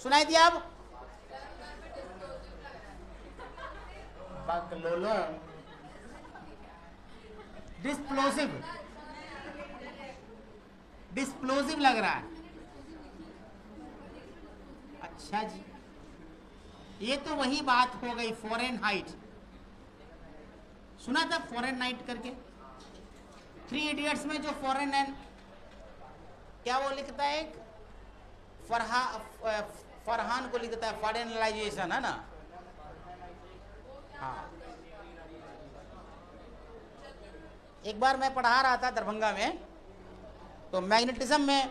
सुनाई दिया अब बकलोलो डिस्प्लोसिव, डिस्प्लोसिव लग रहा है। अच्छा जी, ये तो वही बात हो गई फ़ारेनहाइट। सुना था फ़ारेनहाइट करके? 3 इडियट्स में जो फ़ारेनहाइट क्या वो लिखता है, एक फरहान को लिखता है फॉरेनलाइजेशन, है ना? हाँ, एक बार मैं पढ़ा रहा था दरभंगा में, तो मैग्नेटिज्म में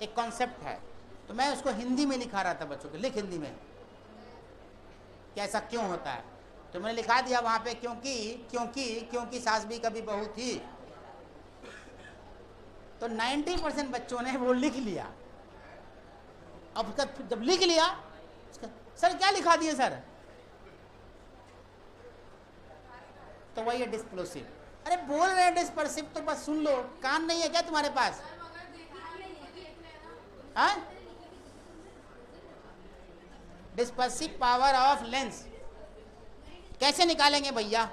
एक कॉन्सेप्ट है, तो मैं उसको हिंदी में लिखा रहा था बच्चों को, लिख हिंदी में कि ऐसा क्यों होता है। तो मैंने लिखा दिया वहाँ पे क्योंकि क्योंकि क्योंकि सास भी कभी बहू थी। तो 90% बच्चों ने वो लिख लिया। अब उसका जब लिख लिया, सर क्या लिखा दिए सर, तो वही है डिस्प्लोसिव। अरे बोल रहे हैं डिस्पर्सिव तो बस सुन लो, कान नहीं है क्या तुम्हारे पास? हाँ, डिस्पर्सिव पावर ऑफ लेंस कैसे निकालेंगे भैया?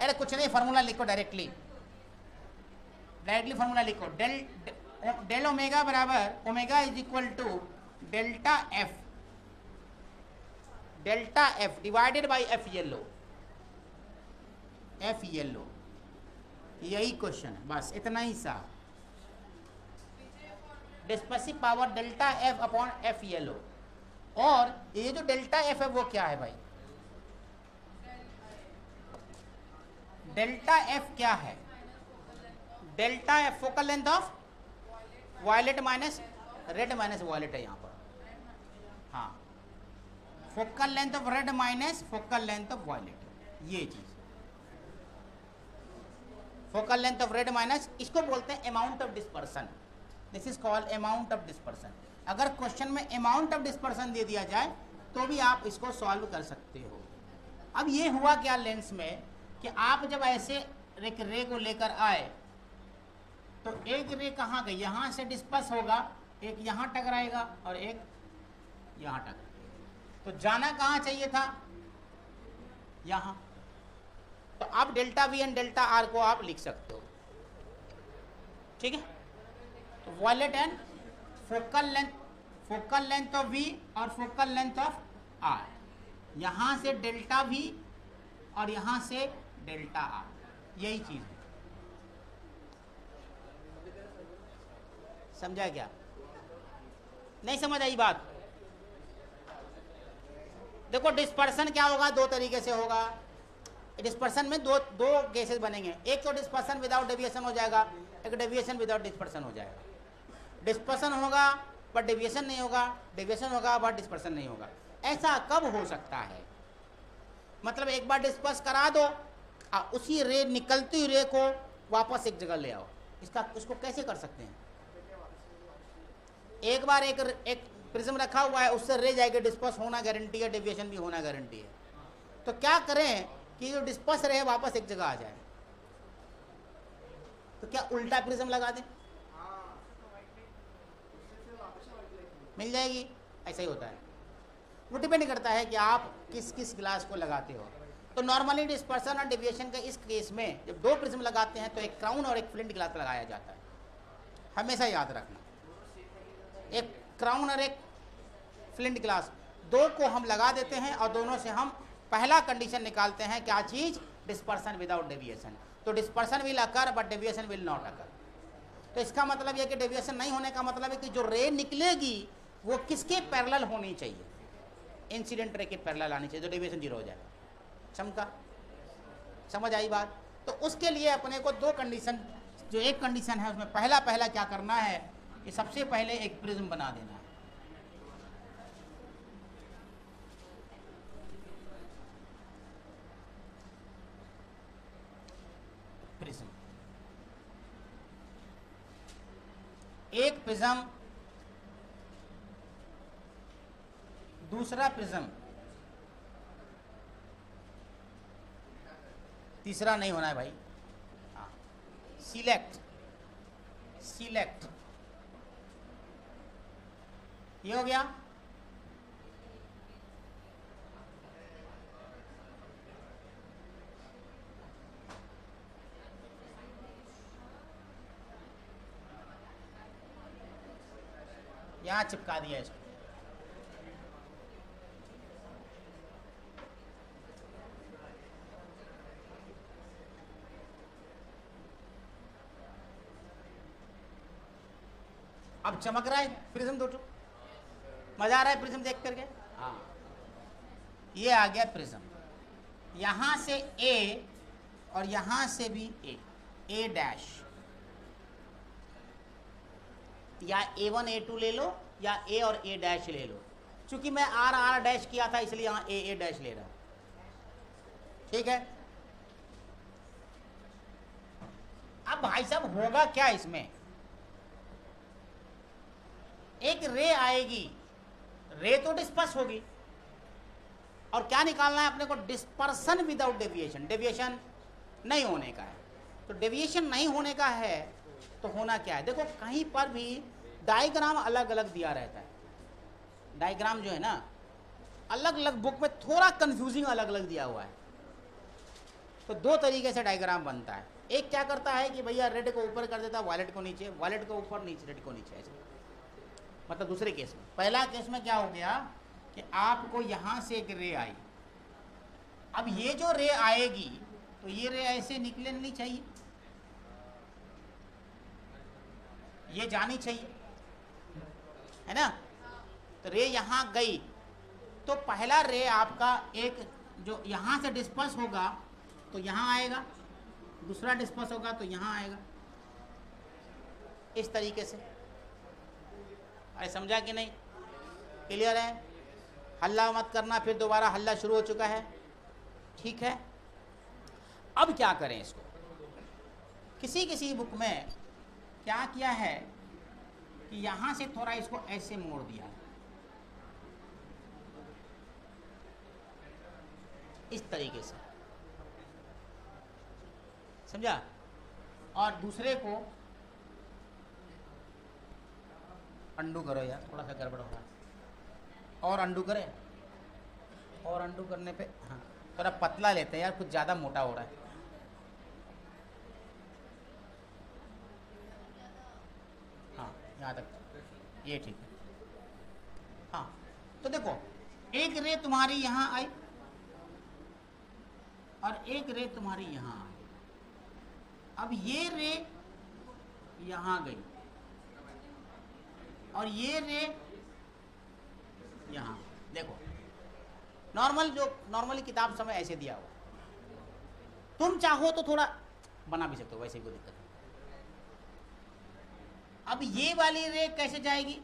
अरे कुछ नहीं, फॉर्मूला लिखो डायरेक्टली, डायरेक्टली फॉर्मूला लिखो। डेल ओमेगा बराबर omega is equal to delta F divided by F yellow. F yellow, यही क्वेश्चन है, बस इतना ही सा। Dispersive power delta F upon F yellow. और ये जो डेल्टा एफ है वो क्या है भाई? डेल्टा एफ क्या है? Delta F focal length of violet minus red minus violet है यहाँ पर। हाँ, focal length of red minus focal length of violet, ये चीज focal length of red minus, इसको बोलते हैं amount of dispersion. This is called amount of dispersion. अगर क्वेश्चन में अमाउंट ऑफ डिस्पर्सन दे दिया जाए तो भी आप इसको सॉल्व कर सकते हो। अब ये हुआ क्या लेंस में कि आप जब ऐसे एक रे को लेकर आए तो एक रे कहाँ गई, यहाँ से डिस्पर्स होगा, एक यहाँ टकराएगा और एक यहाँ टकराएगा। तो जाना कहाँ चाहिए था? यहाँ। तो आप delta V and delta R को आप लिख सकते हो, ठीक है? तो violet and focal length of V और फोकल लेंथ ऑफ आर, यहाँ से डेल्टा वी और यहाँ से डेल्टा आर, यही चीज है। समझा क्या? नहीं समझ आई बात? देखो डिस्पर्सन क्या होगा, दो तरीके से होगा। डिस्पर्सन में दो केसेस बनेंगे, एक तो डिस्पर्सन विदाउट डेविएशन हो जाएगा, एक डेविएशन विदाउट डिस्पर्सन हो जाएगा। डिस्पर्सन होगा बट डेविएशन नहीं होगा, डेविएशन होगा बट डिस्पर्सन नहीं होगा। ऐसा कब हो सकता है? मतलब एक बार डिस्पर्स करा दो, उसी रे निकलती रे को वापस एक जगह ले आओ। उसको कैसे कर सकते हैं? एक बार एक प्रिज्म रखा हुआ है, उससे रे जाएगी, डिस्पर्स होना गारंटी है, डेविएशन भी होना गारंटी है। तो क्या करें कि जो डिस्पर्स रहे वापस एक जगह आ जाए? तो क्या उल्टा प्रिज्म लगा दें? मिल जाएगी। ऐसा ही होता है। वो डिपेंड करता है कि आप किस किस ग्लास को लगाते हो। तो नॉर्मली डिस्पर्सन और डेविएशन का इस केस में जब दो प्रिज्म लगाते हैं तो एक क्राउन और एक फ्लिंट ग्लास लगाया जाता है, हमेशा याद रखना। एक क्राउन और एक फ्लिंट ग्लास, दो को हम लगा देते हैं और दोनों से हम पहला कंडीशन निकालते हैं, क्या चीज? Dispersion without deviation. तो dispersion will occur but deviation will not occur. तो इसका मतलब यह कि डेविएशन नहीं होने का मतलब है कि जो रे निकलेगी वो किसके पैरेलल होनी चाहिए? इंसिडेंट रे के पैरेलल आनी चाहिए, तो डेविएशन 0 हो जाएगा। समझ आई बात? तो उसके लिए अपने को दो कंडीशन, जो एक कंडीशन है उसमें पहला क्या करना है कि सबसे पहले एक प्रिज्म बना देना है। प्रिज्म, एक प्रिज्म, दूसरा प्रिज्म, तीसरा नहीं होना है भाई। हाँ, सिलेक्ट ये हो गया। यहाँ चिपका दिया इसको। अब चमक रहा है प्रिज्म दोस्तों, मजा आ रहा है प्रिज्म देख करके। हाँ, ये आ गया प्रिज्म। यहां से ए और यहां से भी ए डैश, या A1 A2 ले लो या ए और ए डैश ले लो। चूंकि मैं आर डैश किया था इसलिए यहां ए डैश ले रहा हूं, ठीक है। अब भाई साहब होगा क्या इसमें, एक रे आएगी, रे तो डिस्पर्स होगी, और क्या निकालना है अपने को, डिस्पर्सन विदाउट डेविएशन। डेविएशन नहीं होने का है, तो डेविएशन नहीं होने का है तो होना क्या है, देखो कहीं पर भी डायग्राम अलग अलग दिया रहता है। डायग्राम जो है ना अलग अलग बुक में थोड़ा कंफ्यूजिंग अलग अलग दिया हुआ है। तो दो तरीके से डायग्राम बनता है। एक क्या करता है कि भैया रेड को ऊपर कर देता है, वायलेट को नीचे, वायलेट को ऊपर, नीचे रेड को नीचे, ऐसे। मतलब दूसरे केस में, पहला केस में क्या हो गया कि आपको यहां से एक रे आई, अब ये जो रे आएगी तो ये रे ऐसे निकलनी चाहिए, ये जानी चाहिए, है ना। तो रे यहां गई तो पहला रे आपका एक जो यहां से डिस्पर्स होगा तो यहां आएगा, दूसरा डिस्पर्स होगा तो यहां आएगा, इस तरीके से। अरे समझा कि नहीं, क्लियर है। हल्ला मत करना, फिर दोबारा हल्ला शुरू हो चुका है, ठीक है। अब क्या करें इसको, किसी किसी बुक में क्या किया है कि यहां से थोड़ा इसको ऐसे मोड़ दिया, इस तरीके से, समझा। और दूसरे को अंडू करो यार, थोड़ा सा गड़बड़ हो रहा है, और अंडू करें, और अंडू करने पे हाँ थोड़ा पतला लेते हैं यार, कुछ ज़्यादा मोटा हो रहा है। हाँ यहाँ तक ये ठीक है। हाँ तो देखो, एक रे तुम्हारी यहाँ आई और एक रे तुम्हारी यहाँ आई। अब ये रे यहाँ गई और ये रे यहाँ, देखो नॉर्मल, जो नॉर्मली किताब समय ऐसे दिया हुआ, तुम चाहो तो थोड़ा बना भी सकते हो, वैसे कोई दिक्कत नहीं। अब ये वाली रे कैसे जाएगी,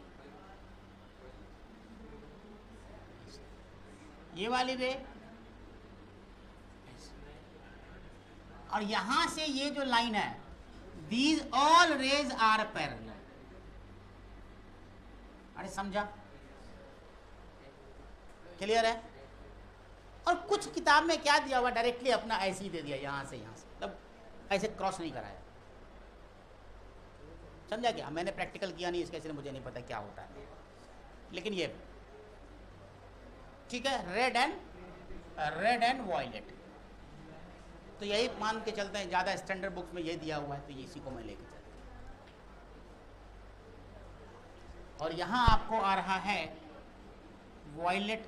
ये वाली रे, और यहां से ये जो लाइन है, these all rays are parallel. अरे समझा, क्लियर है। और कुछ किताब में क्या दिया हुआ, डायरेक्टली अपना ऐसे ही दे दिया, यहां से यहां से, तब ऐसे क्रॉस नहीं कराया, समझा क्या। मैंने प्रैक्टिकल किया नहीं इसका, इसलिए मुझे नहीं पता क्या होता है, लेकिन ये ठीक है। रेड एंड वॉयलेट, तो यही मान के चलते हैं, ज़्यादा स्टैंडर्ड बुक्स में ये दिया हुआ है, तो इसी को मैं लेके चलता हूँ। और यहाँ आपको आ रहा है वॉयलेट,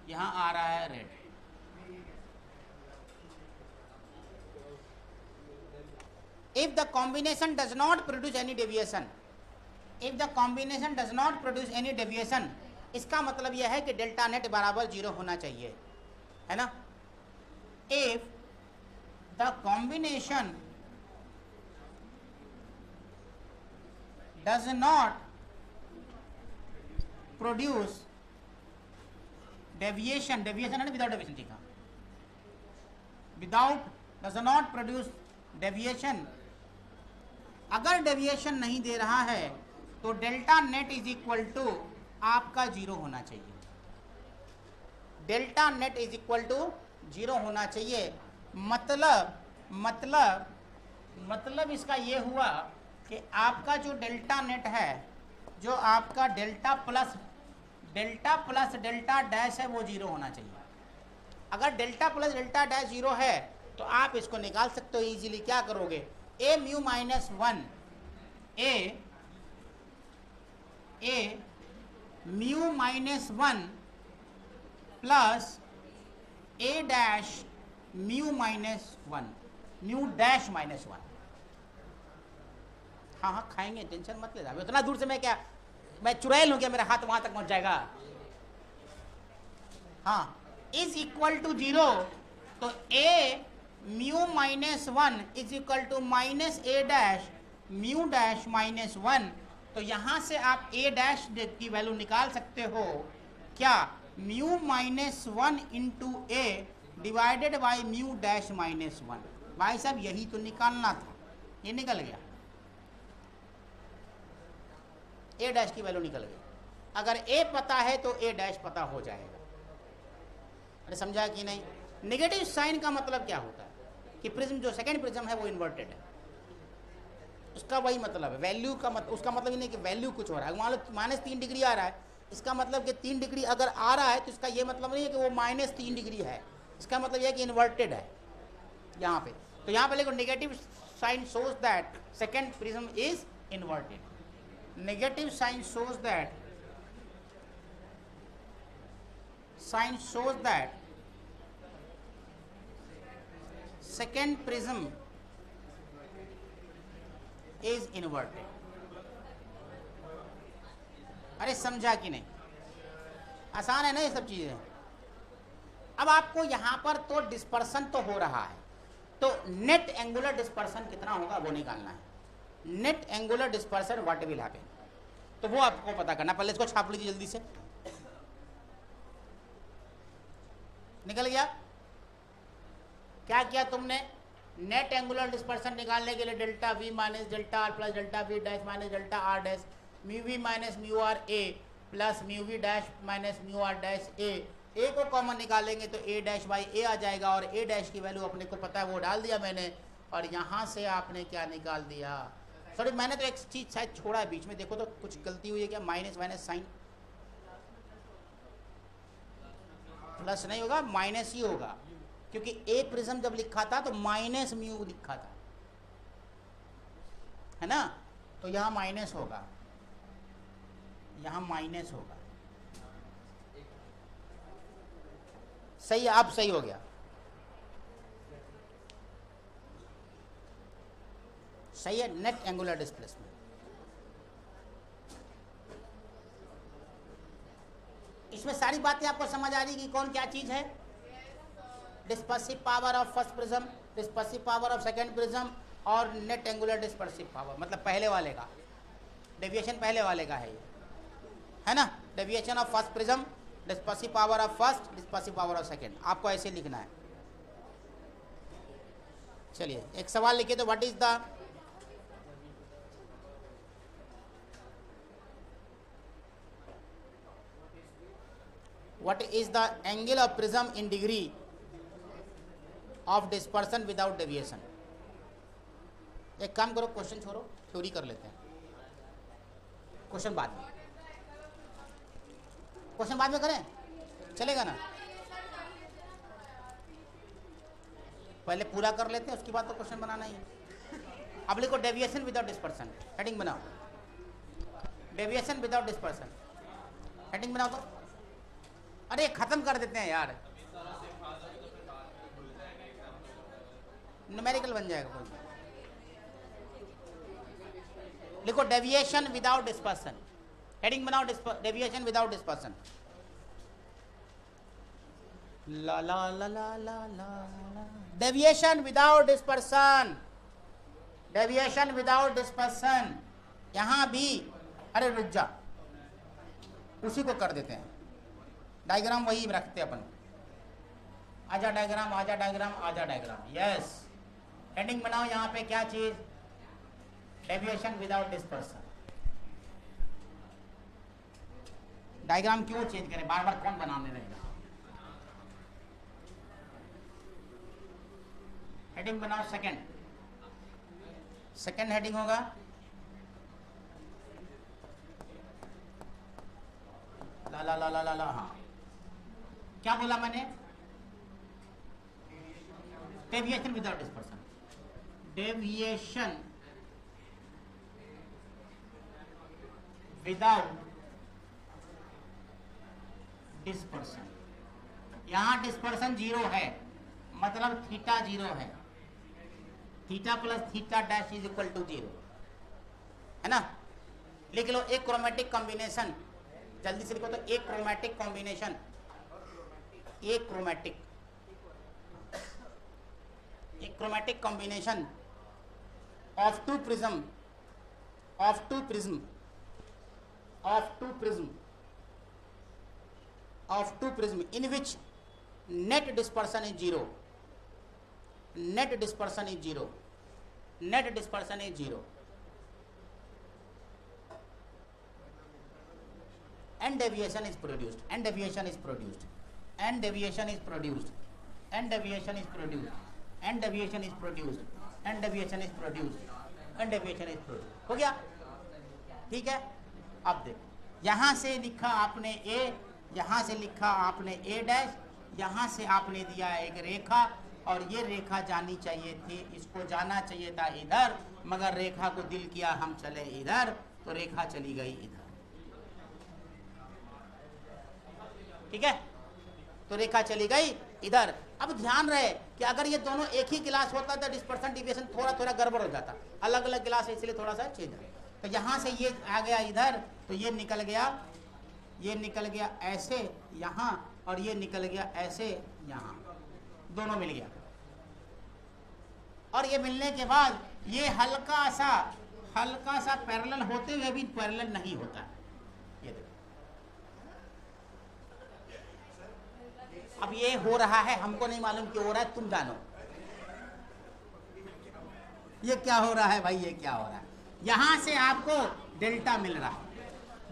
यहाँ आ रहा है red. If the combination does not produce any deviation, if the combination does not produce any deviation, इसका मतलब यह है कि डेल्टा नेट बराबर 0 होना चाहिए, है ना। If the combination does not produce deviation, deviation है without deviation, ठीक है, without does not produce deviation, अगर डेविएशन नहीं दे रहा है तो delta net is equal to आपका 0 होना चाहिए। Delta net is equal to 0 होना चाहिए। मतलब इसका ये हुआ कि आपका जो डेल्टा नेट है, जो आपका डेल्टा प्लस डेल्टा डैश है, वो 0 होना चाहिए। अगर डेल्टा प्लस डेल्टा डैश 0 है तो आप इसको निकाल सकते हो इजीली। क्या करोगे, A mu minus 1 A mu minus 1 plus A dash mu minus 1, mu dash minus 1। हाँ हाँ खाएंगे, टेंशन मत ले। उतना दूर से मैं चुड़ैल हूं क्या, मेरा हाथ वहां तक पहुंच जाएगा? हाँ, इज इक्वल टू 0, तो A mu minus 1 is equal to minus A dash mu dash minus 1। तो यहां से आप ए डैश की वैल्यू निकाल सकते हो क्या? Mu minus 1 into A divided by mu dash minus 1। भाई साहब यही तो निकालना था, ये निकल गया, ए डैश की वैल्यू निकल गई। अगर ए पता है तो ए डैश पता हो जाएगा। अरे समझा कि नहीं? नेगेटिव साइन का मतलब क्या होता है कि प्रिज्म जो सेकंड प्रिज्म है वो इन्वर्टेड है, उसका वही मतलब है। वैल्यू का उसका मतलब ही नहीं कि वैल्यू कुछ हो रहा है। मान लो -3 डिग्री आ रहा है, इसका मतलब कि 3 डिग्री अगर आ रहा है तो इसका ये मतलब नहीं है कि वो -3 डिग्री है, इसका मतलब यह है कि इन्वर्टेड है यहाँ पे। तो यहाँ पे लिखो negative sign shows that second prism is inverted. Negative sign shows that second prism is inverted। अरे समझा कि नहीं? आसान है ना ये सब चीजें। अब आपको यहां पर तो डिस्पर्सन तो हो रहा है, तो नेट एंगुलर डिस्पर्सन कितना होगा वो निकालना है। Net angular dispersion what will happen, तो वो आपको पता करना। पहले इसको छाप लीजिए जल्दी से। निकल गया? क्या किया तुमने? नेट एंगुलर डिस्पर्सन निकालने के लिए delta V minus delta R plus delta V dash minus delta R dash mu V minus mu R A plus mu V dash minus mu R dash A को common निकालेंगे तो ए dash by ए आ जाएगा, और ए dash की value अपने को पता है वो डाल दिया मैंने, और यहाँ से आपने क्या निकाल दिया? सॉरी मैंने तो एक चीज़ शायद छोड़ा है बीच में, देखो तो कुछ गलती हुई है क्या? माइनस माइनस साइन प्लस नहीं होगा, माइनस ही होगा, क्योंकि ए प्रिज्म जब लिखा था तो माइनस म्यू लिखा था, है ना? तो यहाँ माइनस होगा, यहाँ माइनस होगा। सही है, अब सही हो गया। सही है, नेट एंगुलर डिस्प्लेसमेंट। इसमें सारी बातें आपको समझ आ रही कि कौन क्या चीज है? Dispersive power of first prism, dispersive power of second prism, और नेट एंगुलर डिस्पर्सिव पावर, मतलब पहले वाले का डेविएशन, पहले वाले का है ये, है ना? Deviation of first prism, dispersive power of first, dispersive power of second, आपको ऐसे लिखना है। चलिए एक सवाल लिखिए तो what is the angle of prism in degree of dispersion without deviation? एक काम करो, क्वेश्चन छोड़ो, थ्योरी कर लेते हैं। क्वेश्चन बाद में, क्वेश्चन बाद में करें, चलेगा ना? पहले पूरा कर लेते हैं, उसके बाद तो क्वेश्चन बनाना ही है। अब लिखो डेविएशन विदाउट डिस्पर्सन, हेडिंग बनाओ। डेविएशन विदाउट डिस्पर्सन, हेडिंग बनाओ तो। अरे खत्म कर देते हैं यार, न्यूमेरिकल बन जाएगा कोई। लिखो डेविएशन विदाउट डिस्पर्सन, हेडिंग बनाओ डेविएशन विदाउट डिस्पर्सन। ला ला ला ला ला ला, deviation without dispersion, deviation without dispersion. यहां भी अरे रुक जा, उसी को कर देते हैं, डायग्राम वही रखते हैं अपन। आजा डायग्राम, आजा डायग्राम, आजा डायग्राम, यस। हेडिंग बनाओ यहाँ पे क्या चीज? Deviation without dispersion. डायग्राम क्यों चेंज करें, बार बार कौन बनाने रहेगा? हेडिंग बनाओ सेकंड, सेकंड हेडिंग होगा ला ला ला ला ला ला। हाँ क्या बोला मैंने? Deviation without dispersion, deviation without dispersion. यहां डिस्पर्सन 0 है, मतलब थीटा 0 है, theta plus theta dash is equal to 0, है ना। लिख लो एक क्रोमेटिक कॉम्बिनेशन, जल्दी से लिखो तो एक क्रोमेटिक कॉम्बिनेशन, एक chromatic combination of two prism in which net dispersion is 0, net dispersion is 0, and deviation is produced, हो गया, ठीक है। अब देख, यहां से लिखा आपने ए, यहां से लिखा आपने ए डैश, यहां से आपने दिया एक रेखा, और ये रेखा जानी चाहिए थी, इसको जाना चाहिए था इधर, मगर रेखा को दिल किया हम चले इधर, तो रेखा चली गई इधर, ठीक है। तो रेखा चली गई इधर। अब ध्यान रहे कि अगर ये दोनों एक ही गिलास होता तो डिस्पर्सन डिविएशन थोड़ा थोड़ा गड़बड़ हो जाता, अलग अलग गिलास है इसलिए थोड़ा सा चेंज है। तो यहाँ से ये आ गया इधर, तो ये निकल गया ऐसे यहाँ, और ये निकल गया ऐसे यहाँ, दोनों मिल गया। और ये मिलने के बाद ये हल्का सा पैरेलल होते हुए भी पैरेलल नहीं होता। ये देखो, अब ये हो रहा है, हमको नहीं मालूम क्यों हो रहा है, तुम जानो ये क्या हो रहा है भाई, ये क्या हो रहा है। यहां से आपको डेल्टा मिल रहा है,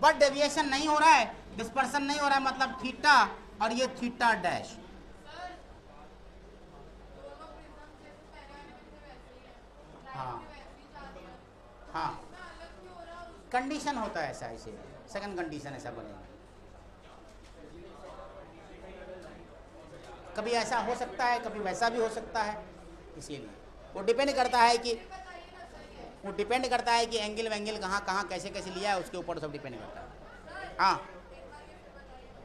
बट डेविएशन नहीं हो रहा है, डिस्पर्सन नहीं हो रहा है, मतलब थीटा और ये थीटा डैश। हाँ, कंडीशन होता है ऐसा, इसे सेकंड कंडीशन ऐसा बनेगा। कभी ऐसा हो सकता है, कभी वैसा भी हो सकता है, इसीलिए वो डिपेंड करता है कि एंगल कहाँ कैसे लिया है, उसके ऊपर सब डिपेंड करता है। हाँ,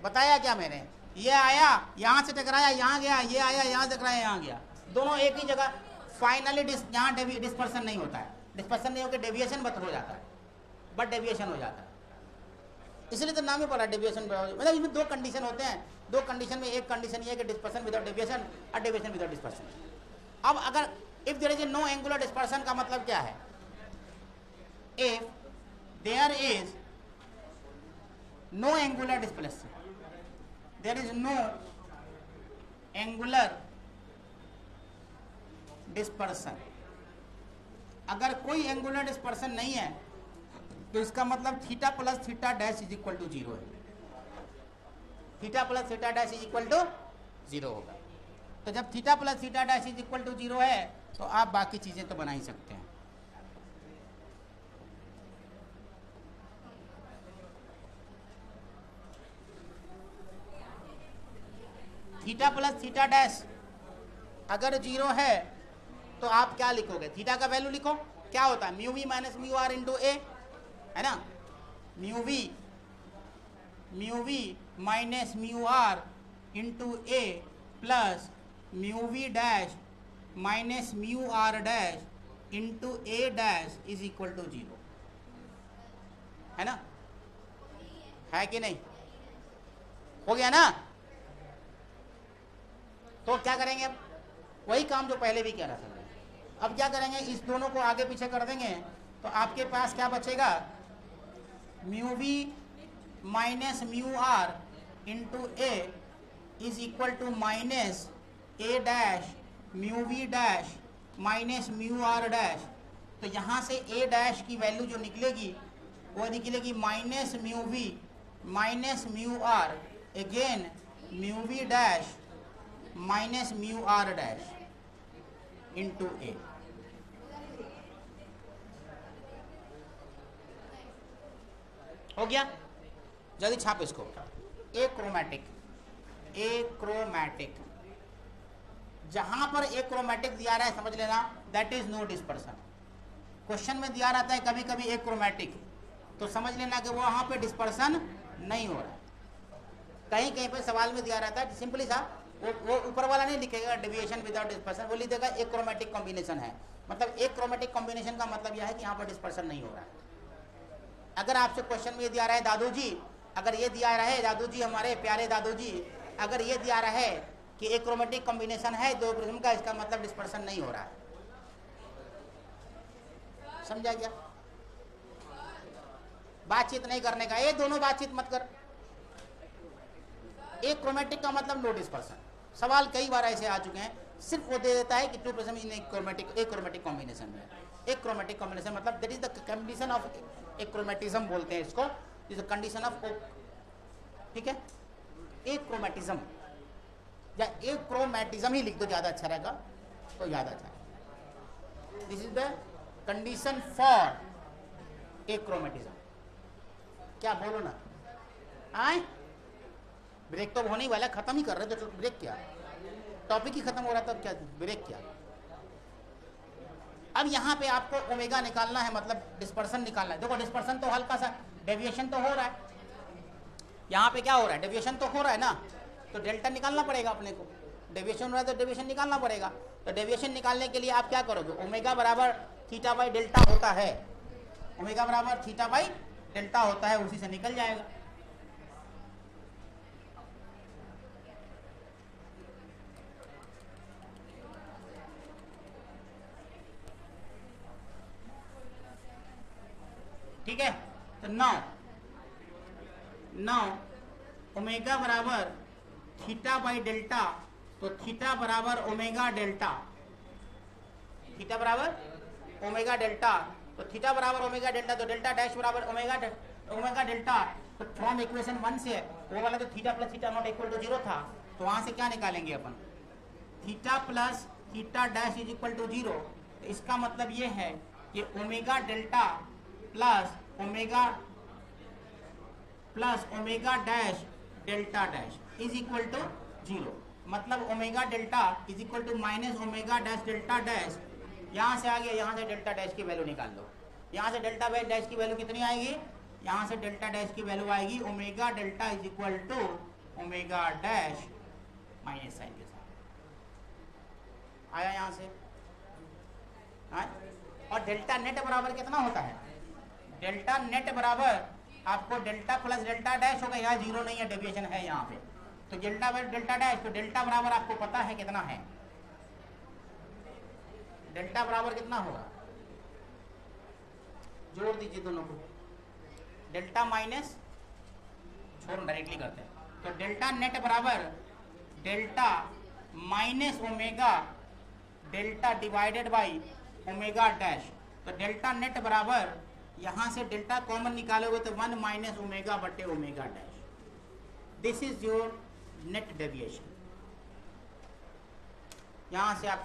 बताया क्या मैंने, ये आया यहाँ से टकराया यहाँ गया, ये आया यहाँ से टकराया यहाँ गया, दोनों एक ही जगह। फाइनली यहाँ डिस्पर्सन नहीं होता है, डिस्पर्सन नहीं होकर डेविएशन बट हो जाता है, बट डेविएशन हो जाता है, इसलिए तो नाम ही पड़ा डेविएशन। मतलब इसमें दो कंडीशन होते हैं, दो कंडीशन में एक कंडीशन ये है कि डिस्पर्सन विदाउट डेविएशन और डेविएशन विदाउट डिस्पर्सन। अब अगर if there is no angular dispersion का मतलब क्या है, if there is no angular displacement, there is no angular dispersion, अगर कोई एंगुलर डिस्पर्सन नहीं है तो इसका मतलब theta plus theta dash is equal to 0 है, theta plus theta dash is equal to 0 होगा। तो जब theta plus theta dash is equal to 0 है तो आप बाकी चीजें तो बना ही सकते हैं। थीटा प्लस थीटा डैश अगर 0 है तो आप क्या लिखोगे, थीटा का वैल्यू लिखो, क्या होता है mu V minus mu R into A, है ना, mu V minus mu R into A plus mu V dash minus mu R dash into A dash is equal to 0, है ना, है कि नहीं, हो गया ना। तो क्या करेंगे, अब वही काम जो पहले भी किया रहा था। अब क्या करेंगे, इस दोनों को आगे पीछे कर देंगे, तो आपके पास क्या बचेगा, mu V minus mu R into A is equal to minus A dash mu V dash minus mu R dash. तो यहाँ से ए डैश की वैल्यू जो निकलेगी वो निकलेगी minus mu V minus mu R again mu V dash minus mu R dash into A. हो गया, जल्दी छाप इसको। एक्रोमैटिक, जहां पर एक्रोमैटिक दिया रहा है समझ लेना that is no dispersion. Question में दिया रहता है कभी कभी एक्रोमैटिक, तो समझ लेना कि वहां पे डिस्पर्सन नहीं हो रहा है। कहीं कहीं पे सवाल में दिया रहता है सिंपली सा, वो ऊपर वाला नहीं लिखेगा डेविएशन विदाउट डिस्पर्सन, वो लिख देगा एक क्रोमेटिक कॉम्बिनेशन है। मतलब एक क्रोमेटिक कॉम्बिनेशन का मतलब यह है कि यहाँ पर डिस्पर्सन नहीं हो रहा है। अगर आपसे क्वेश्चन में ये दिया रहा है दादू जी, अगर ये दिया रहा है दादू जी, हमारे प्यारे दादू जी, अगर ये दिया रहा है कि एक क्रोमेटिक कॉम्बिनेशन है दो प्रिज्म का, इसका मतलब डिस्पर्सन नहीं हो रहा है। समझा गया? बातचीत नहीं करने का, ये दोनों बातचीत मत कर। एक क्रोमेटिक का मतलब नो डिस्पर्सन। सवाल कई बार ऐसे आ चुके हैं, सिर्फ वो दे देता है कि टू प्रिज्म इन एक क्रोमेटिक कॉम्बिनेशन में। एक क्रोमेटिक कॉम्बिनेशन मतलब that is the condition of एक क्रोमेटिज्म बोलते हैं इसको, इज द कंडीशन ऑफ, ठीक है, एक क्रोमेटिज्म या एक क्रोमेटिज्म ही लिख दो, ज्यादा अच्छा रहेगा, तो ज्यादा अच्छा है। This is the condition for एक क्रोमेटिज्म। क्या बोलो ना, आए ब्रेक तो होने ही वाला, खत्म ही कर रहे तो ब्रेक क्या, टॉपिक ही खत्म हो रहा था, क्या ब्रेक क्या। अब यहाँ पे आपको ओमेगा निकालना है, मतलब डिस्पर्सन निकालना है। देखो डिस्पर्सन तो हल्का सा, डेविएशन तो हो रहा है, यहाँ पे क्या हो रहा है, डेविएशन तो हो रहा है ना, तो डेल्टा निकालना पड़ेगा अपने को। डेविएशन हो रहा है तो डेविएशन निकालना पड़ेगा। तो डेविएशन निकालने के लिए आप क्या करोगे, ओमेगा बराबर थीटा बाई डेल्टा होता है, ओमेगा बराबर थीटा बाई डेल्टा होता है, उसी से निकल जाएगा। ठीक है, तो नौ ओमेगा बराबर थीटा बाई डेल्टा, तो थीटा बराबर ओमेगा डेल्टा, थीटा बराबर ओमेगा डेल्टा, तो थीटा बराबर ओमेगा डेल्टा, तो डेल्टा डैश बराबर ओमेगा डेल्टा। तो फ्रॉम इक्वेशन 1 से वो वाला तो theta plus theta not equal to 0 था, तो वहां से क्या निकालेंगे अपन, theta plus theta dash is equal to 0। तो इसका मतलब ये है कि omega delta plus omega dash delta dash is equal to 0। मतलब omega delta is equal to minus omega dash delta dash. यहाँ से आ गया, यहाँ से डेल्टा डैश की वैल्यू निकाल लो। यहाँ से डेल्टा डैश की वैल्यू कितनी आएगी, यहाँ से डेल्टा डैश की वैल्यू आएगी omega delta is equal to omega dash minus sign के साथ आया यहाँ से। और डेल्टा नेट बराबर कितना होता है, डेल्टा नेट बराबर आपको डेल्टा प्लस डेल्टा डैश होगा, यहाँ 0 नहीं है, डेविएशन है यहाँ पे, तो डेल्टा बाय डेल्टा डैश, तो डेल्टा बराबर आपको पता है कितना है, डेल्टा बराबर कितना होगा, जोड़ दीजिए दोनों को, डेल्टा माइनस, छोड़ डायरेक्टली करते हैं, तो डेल्टा नेट बराबर delta minus omega delta divided by omega dash. तो डेल्टा नेट बराबर यहां से डेल्टा कॉमन निकालोगे तो 1 माइनस ओमेगा बटे omega dash. This is your net deviation. यहां से आप